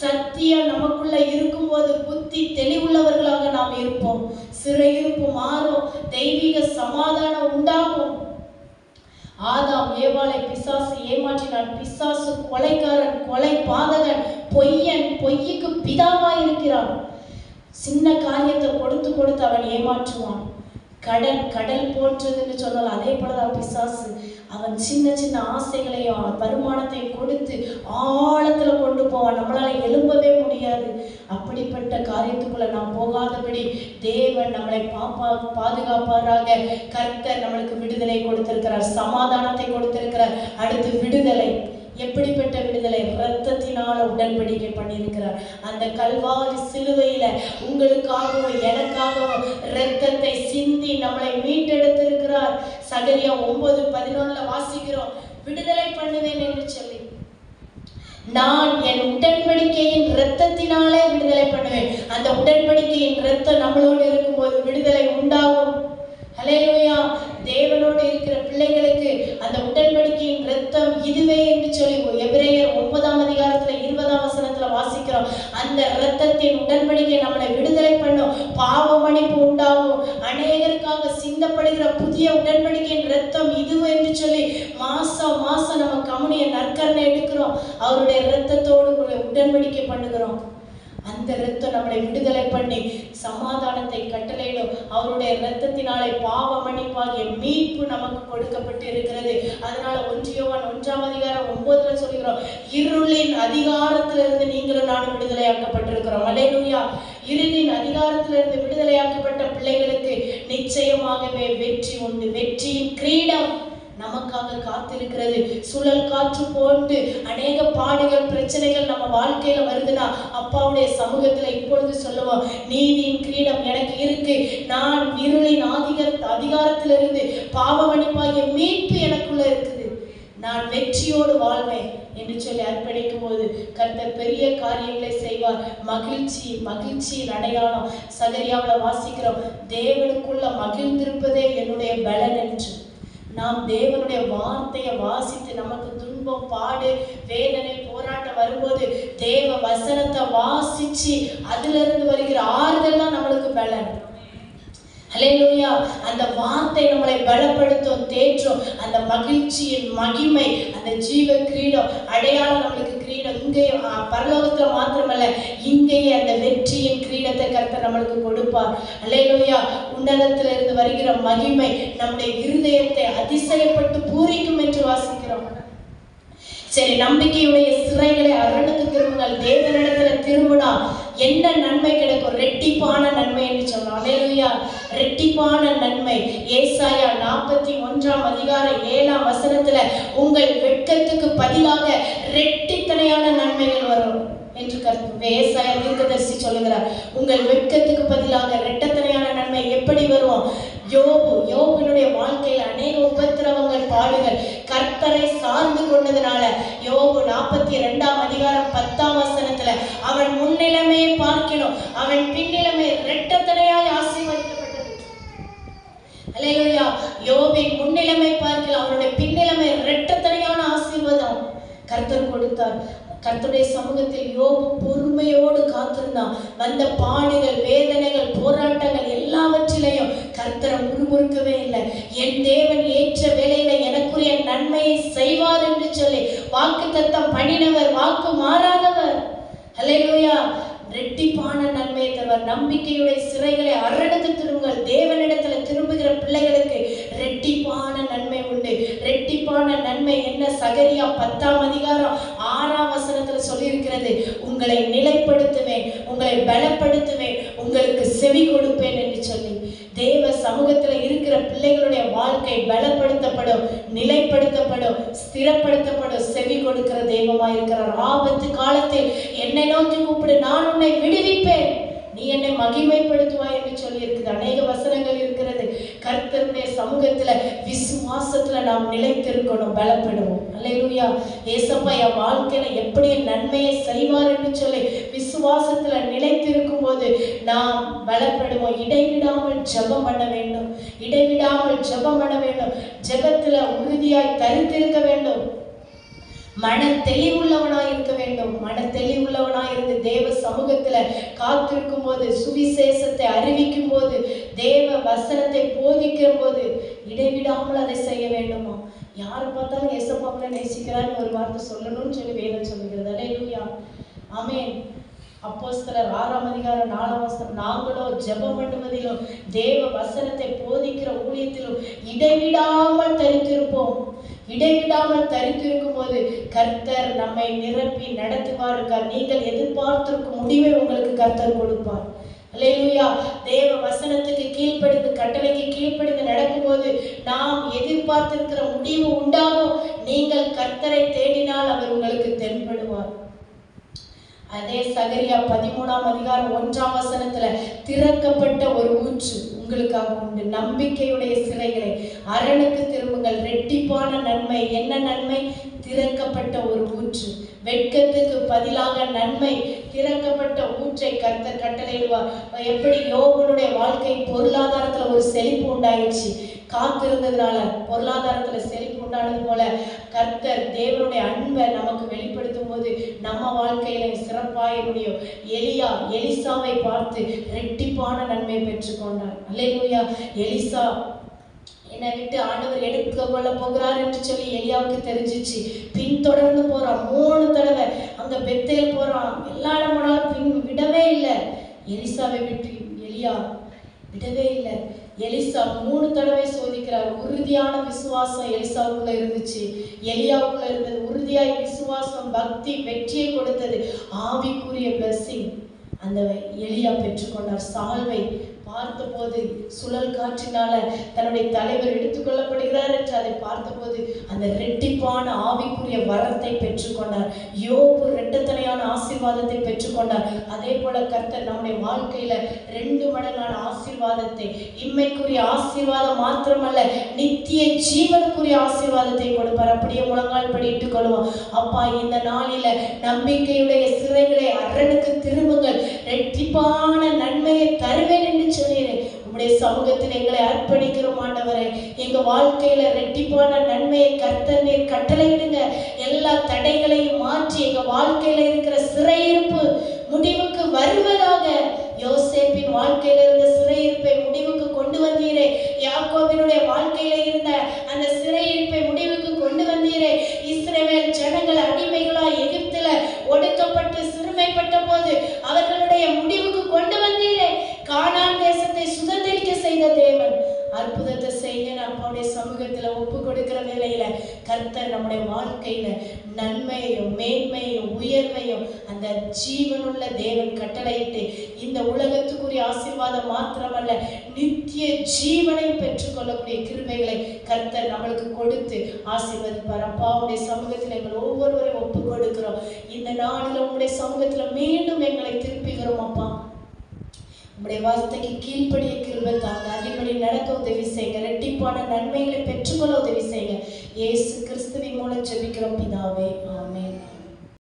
சத்தியம் நமக்குள்ள இருக்கும்போது புத்தி தெளிவுள்ளவர்களாக நாம் இருப்போம். சிறையிருப்பு மாறும். தெய்வீக சமாதானம் உண்டாகும். ஆதாம் ஏவாளை பிசாசு ஏமாற்றினான். பிசாசு கொலைக்காரன், கொலை பாதகன், பொய்யன், பொய்யுக்கு பிதாவாய் இருக்கிறான். சின்ன காரியத்தை கொடுத்து கொடுத்து அவன் ஏமாற்றுவான். கடல் போன்றதுன்னு சொன்னால் அதே போலதான் பிசாசு. அவன் சின்ன சின்ன ஆசைகளையும் வருமானத்தையும் கொடுத்து ஆழத்துல கொண்டு போவான். நம்மளால எழும்பவே முடியாது. அப்படிப்பட்ட காரியத்துக்குள்ள நாம் போகாதபடி தேவன் நம்மளை பாதுகாப்பாராக. கர்த்தர் நம்மளுக்கு விடுதலை கொடுத்திருக்கிறார், சமாதானத்தை கொடுத்திருக்கிறார். அடுத்து விடுதலை. எப்படிப்பட்ட விடுதலை? இரத்தத்தினால உடன்படிக்கை பண்ணியிருக்கிறார். அந்த கல்வாரி சிலுவையில உங்களுக்காகவும் எனக்காகவும் இரத்தத்தை சிந்தி நம்மளை மீட்டெடுத்திருக்கிறார். சகரியா 9:11 வாசிக்கிறோம், விடுதலை பண்ணுவேன் என்று சொல்லி. நான் என் உடன்படிக்கையின் இரத்தத்தினாலே விடுதலை பண்ணுவேன். அந்த உடன்படிக்கையின் இரத்தம் நம்மளோடு இருக்கும்போது விடுதலை உண்டாகும். ஹல்லேலூயா. தேவனோடு இருக்கிற பிள்ளைகளுக்கு அந்த உடன்படிக்கையின் இரத்தம் இதுவே என்று சொல்லி எபிரேயர் 9:20 வாசிக்கிறோம். அந்த இரத்தத்தின் உடன்படிக்கை நம்மளை விடுதலை பண்ணும், பாவ மன்னிப்பு உண்டாகும். அநேகருக்காக சிந்தப்படுகிற புதிய உடன்படிக்கையின் இரத்தம் இதுவே என்று சொல்லி மாசம் மாசம் நம்ம கம்யூனிய நற்கரணை எடுக்கிறோம். அவருடைய இரத்தத்தோடு உடன்படிக்கை பண்ணுகிறோம். அந்த இரத்தம் நம்மளை விடுதலை பண்ணி சமாதானத்தை கட்டளையிடும். அவருடைய இரத்தத்தினாலே பாவ மன்னிப்பாகிய மீட்பு நமக்கு கொடுக்கப்பட்டு இருக்கிறது. அதனால 1 யோவான் 1:9 சொல்கிறோம், இருளின் அதிகாரத்திலிருந்து நீங்களும் நானும் விடுதலையாக்கப்பட்டிருக்கிறோம். அல்லேலூயா. இருளின் அதிகாரத்திலிருந்து விடுதலையாக்கப்பட்ட பிள்ளைகளுக்கு நிச்சயமாகவே வெற்றி உண்டு. வெற்றியின் கிரீடம் நமக்காக காத்திருக்கிறது. சுழல் காற்று போன்று அநேக பாடுகள் பிரச்சனைகள் நம்ம வாழ்க்கையில வருதுன்னா அப்பாவுடைய சமூகத்துல இப்பொழுது சொல்லுவோம், நீதியின் கிரீடம் எனக்கு இருக்கு. நான் இருளின் அதிகாரத்திலிருந்து பாவ மன்னிப்பாகிய மீட்பு எனக்குள்ள இருக்குது. நான் வெற்றியோடு வாழ்வேன் என்று சொல்லி அர்ப்பணிக்கும் போது கர்த்தர் பெரிய காரியங்களை செய்வார். மகிழ்ச்சி, மகிழ்ச்சியின் அடையாளம். சகரியாவில் வாசிக்கிறோம், தேவனுக்குள்ள மகிழ்ந்திருப்பதே என்னுடைய பலன் என்று. நாம் தேவனுடைய வார்த்தையை வாசித்து நமக்கு துன்பம், பாடு, வேதனை, போராட்டம் வரும்போது தேவ வசனத்தை வாசிச்சு அதிலிருந்து வருகிற ஆறுதல் தான் நம்மளுக்கு பலன். ஹல்லேலூயா. அந்த வார்த்தை நம்மளை பலப்படுத்தும், தேற்றும். அந்த மகிழ்ச்சியின் மகிமை, அந்த ஜீவ கிரீடம், அடையாளம் நம்மளுக்கு கிரீடம். இங்கே பரலோகத்துல மாத்திரமல்ல, இங்கேயே அந்த வெற்றியின் கிரீடத்தை கர்த்தர் நம்மளுக்கு கொடுப்பார். ஹல்லேலூயா. உன்னதத்துல இருந்து வருகிற மகிமை நம்முடைய இருதயத்தை அதிசயப்பட்டு பூரிக்கும் என்று வாசிக்கிறோம். சரி, நம்பிக்கையுடைய சிறைகளை அரணுக்கு திரும்புங்கள். தேவனிடத்துல திரும்பினா என்ன நன்மை கிடைக்கும்? ரெட்டிப்பான நன்மை என்று சொன்னோம். அல்லேலூயா. ரெட்டிப்பான நன்மை. ஏசாயா 41:7 உங்கள் வெட்கத்துக்கு பதிலாக ரெட்டித்தனையான நன்மைகள் வரும் என்று ஏசாயா தீர்க்கதரிசி சொல்லுகிறார். உங்கள் வெட்கத்துக்கு பதிலாக ரெட்டத்தனையான நன்மை எப்படி வரும்? யோபுனுடைய வாழ்க்கையில் அநேக உபத்திரவங்கள், பாடுகள், கர்த்தரை சார்ந்து கொண்டதுனால யோபு 42:10 அவன் முன்னிலைமையை பார்க்கணும், அவன் பின்னிலைமை இரட்டத்தனையாய் ஆசீர்வதிக்கப்பட்டது. அல்லேலூயா. யோபின் முன்னிலைமை பார்க்கலாம், அவனுடைய பின்னிலைமை இரட்டத்தனையான ஆசீர்வாதம் கர்த்தர் கொடுத்தார். கர்த்தருடைய சமூகத்தில் யோபு பொறுமையோடு காத்திருந்தான். வந்த பாடுகள், வேதனைகள், போராட்டங்கள் எல்லாவற்றிலையும் கர்த்தரை முறுமுறுக்கவே இல்லை. என் தேவன் ஏற்ற வேளையில எனக்குரிய நன்மையை செய்வார் என்று சொல்லி வாக்குத்தத்தம் பண்ணினவர், வாக்கு மாறாதவர். அல்லேலூயா. ரெட்டிப்பான நன்மையை தருவார். நம்பிக்கையுடைய சிறைகளை அரணுக்கு திரும்புங்கள். தேவனிடத்துல திரும்புகிற பிள்ளைகளுக்கு ரெட்டிப்பான நன்மை உண்டு. ரெட்டிப்பான நன்மை என்ன? சகரியா 10:6 சொல்லி இருக்கிறது, உங்களை நிலைப்படுத்துவேன், உங்களை பலப்படுத்துவேன், உங்களுக்கு செவி கொடுப்பேன் என்று சொல்லி. தேவ சமூகத்துல இருக்கிற பிள்ளைகளுடைய வாழ்க்கை பலப்படுத்தப்படும், நிலைப்படுத்தப்படும், ஸ்திரப்படுத்தப்படும். செவி கொடுக்கிற தெய்வமாய் இருக்கிறார். ஆபத்து காலத்தில் என்னை நோக்கி கூப்பிடு, நான் உன்னை விடுவிப்பேன், நீ என்னை மகிமைப்படுத்துவாய் என்று சொல்லி இருக்குது. அநேக வசனங்கள் இருக்கிறது. கர்த்தருடைய சமூகத்துல விசுவாசத்துல நாம் நிலைத்திருக்கணும், பலப்படுவோம். அல்லேலூயா. ஏசப்பா என் வாழ்க்கையில எப்படி நன்மையை செய்வார் என்று சொல்லி விசுவாசத்துல நிலைத்திருக்கும் போது நாம் பலப்படுவோம். இடைவிடாமல் ஜெபம் பண்ண வேண்டும், இடைவிடாமல் ஜெபம் பண்ண வேண்டும். ஜெபத்துல உறுதியாய் தரித்திருக்க வேண்டும். மன தெளிவுள்ளவனாய் இருக்க வேண்டும். மன தெளிவுள்ளவனாய் இருந்து தேவ சமூகத்துல காத்திருக்கும் போது, சுவிசேஷத்தை அறிவிக்கும் போது, தேவ வசனத்தை போதிக்கும் போது இடைவிடாமல் அதை செய்ய வேண்டுமா? யாரை பார்த்தாலும் ஏசப்பாவை நேசிக்கிறான்னு ஒரு வார்த்தை சொல்லணும்னு சொல்லி வேதம் சொல்லுகிறது. அல்லேலூயா. ஆமென். அப்போஸ்தலர் 6:4 நாங்களோ ஜெபம் பண்ணுவதிலும் தேவ வசனத்தை போதிக்கிற ஊழியத்திலும் இடைவிடாமல் தரித்திருப்போம். இடைவிடாமல் தரித்திருக்கும் போது கர்த்தர் நம்மை நிரப்பி நடத்துவார். நீங்கள் எதிர்பார்த்திருக்கும் முடிவை உங்களுக்கு கர்த்தர் கொடுப்பார். அல்லேலூயா. தேவ வசனத்துக்கு கீழ்ப்படிந்து, கட்டளைக்கு கீழ்ப்படிந்து நடக்கும்போது நாம் எதிர்பார்த்திருக்கிற முடிவு உண்டாகும். நீங்கள் கர்த்தரை தேடினால் அவர் அதே சகரியா 13:1 திறக்கப்பட்ட ஒரு ஊற்று உங்களுக்காக உண்டு. நம்பிக்கையுடைய சிறைகளை அரணுக்கு திரும்புங்கள், ரெட்டிப்பான நன்மை. என்ன நன்மை? திறக்கப்பட்ட ஒரு ஊற்று. வெட்கத்துக்கு பதிலாக நன்மை, திறக்கப்பட்ட ஊற்றை கர்த்தர் கட்டளையிடுவார். எப்படி யோபனுடைய வாழ்க்கை பொருளாதாரத்துல ஒரு செழிப்பு உண்டாயிடுச்சு, காத்திருந்ததுனால பொருளாதாரத்துல செழிப்பு உண்டானது போல கர்த்தர் தேவனுடைய அன்பை நமக்கு வெளிப்படுத்தும் போது நம்ம வாழ்க்கையில சிறப்பாக முடியும். எலிசாவை பார்த்து ரெட்டிப்பான நன்மை பெற்றுக்கொண்டார். அல்லேலூயா. எலிசா என்னை விட்டு ஆண்டவர் எடுக்க கொள்ள போகிறார் என்று சொல்லி எலியாவுக்கு தெரிஞ்சிச்சு. பின்தொடர்ந்து போறான். 3 தடவை அங்க பெத்தேல் போறான். எல்லா இடம் போனாலும் பின் விடவே இல்லை. எலிசாவை விட்டு எலியா விடவே இல்லை. எலிசா 3 தடவை சோதிக்கிறார். உறுதியான விசுவாசம் எலிசாவுக்குள்ள இருந்துச்சு, எலியாவுக்குள்ள இருந்தது. உறுதியாய் விசுவாசம், பக்தி வெற்றியை கொடுத்தது. ஆவிக்குரிய பிளஸிங் அந்த எலியா பெற்றுக்கொண்டார். சால்வை பார்த்தபோது சுழல் காற்றினால தன்னுடைய தலைவர் எடுத்துக்கொள்ளப்படுகிறார் என்று அதை பார்த்தபோது அந்த ரெட்டிப்பான ஆவிக்குரிய வரத்தை பெற்றுக்கொண்டார். யோபு இரட்டத்தனையான ஆசீர்வாதத்தை பெற்றுக்கொண்டார். அதே போல கர்த்தர் நம்முடைய வாழ்க்கையில 2 மடங்கான ஆசீர்வாதத்தை, இம்மைக்குரிய ஆசீர்வாதம் மாத்திரமல்ல, நித்திய ஜீவனுக்குரிய ஆசீர்வாதத்தை கொடுப்பார். அப்படியே முழங்கால் படிட்டுக் கொள்வோம். அப்பா, இந்த நாளில நம்பிக்கையுடைய சிறைகளை அரணுக்கு திரும்புங்கள், ரெட்டிப்பான நன்மையை தருவேன் என்று சொன்னீரே. உம்முடைய சமூகத்தில் எங்களை அர்ப்பணிக்கிறோம் ஆண்டவரே. எங்க வாழ்க்கையில ரெட்டிப்பான நன்மையை கர்த்தர் நீர் கட்டளையிடுங்க. எல்லா தடைகளையும் மாற்றி எங்க வாழ்க்கையில இருக்கிற சிறையிருப்பு முடிவுக்கு வருவதாக. யோசேப்பின் வாழ்க்கையில இருந்த சிறையிருப்பை முடிவுக்கு கொண்டு வந்தீரே. யாக்கோபினுடைய வாழ்க்கையில இருந்த அந்த சிறையிருப்பை முடிவுக்கு கொண்டு வந்தீரே. இஸ்ரவேல் ஜனங்கள் அடிமைகளா எகிப்துல ஒடுக்கப்பட்டு சிறுமைப்பட்ட போது அவர்களுடைய முடிவுக்கு கொண்டு வந்தீரே. கானான் தேசத்தை சுதந்திரிக்க செய்த தேவன் அற்புதத்தை செய்ய நம்முடைய சமூகத்துல ஒப்பு கொடுக்கிற வேளையில கர்த்தர் நம்முடைய வாழ்க்கையில நன்மையையும் மேன்மையையும் உயர்வையும் அந்த ஜீவனுள்ள தேவன் கட்டளையிட்டு இந்த உலகத்துக்குரிய ஆசீர்வாதம் மாத்திரமல்ல, நித்திய ஜீவனையும் பெற்றுக்கொள்ளக்கூடிய கிருபைகளை கர்த்தர் நம்மளுக்கு கொடுத்து ஆசீர்வதிப்பார். அப்பாவுடைய சமூகத்தில் எங்கள் ஒவ்வொருவரையும் ஒப்பு கொடுக்கிறோம். இந்த நாளில் உங்களுடைய சமூகத்துல மீண்டும் எங்களை திருப்பிக்கிறோம். அப்பா, உங்களுடைய வார்த்தைக்கு கீழ்ப்படிய கிருபை தாங்க, அதன்படி நடக்க உதவி செய்யுங்க, ரெட்டிப்பான நன்மைகளை பெற்றுக்கொள்ள உதவி செய்யுங்க. இயேசு கிறிஸ்துவின் மூலம் ஜெபிக்கிறோம் பிதாவே, ஆமென்.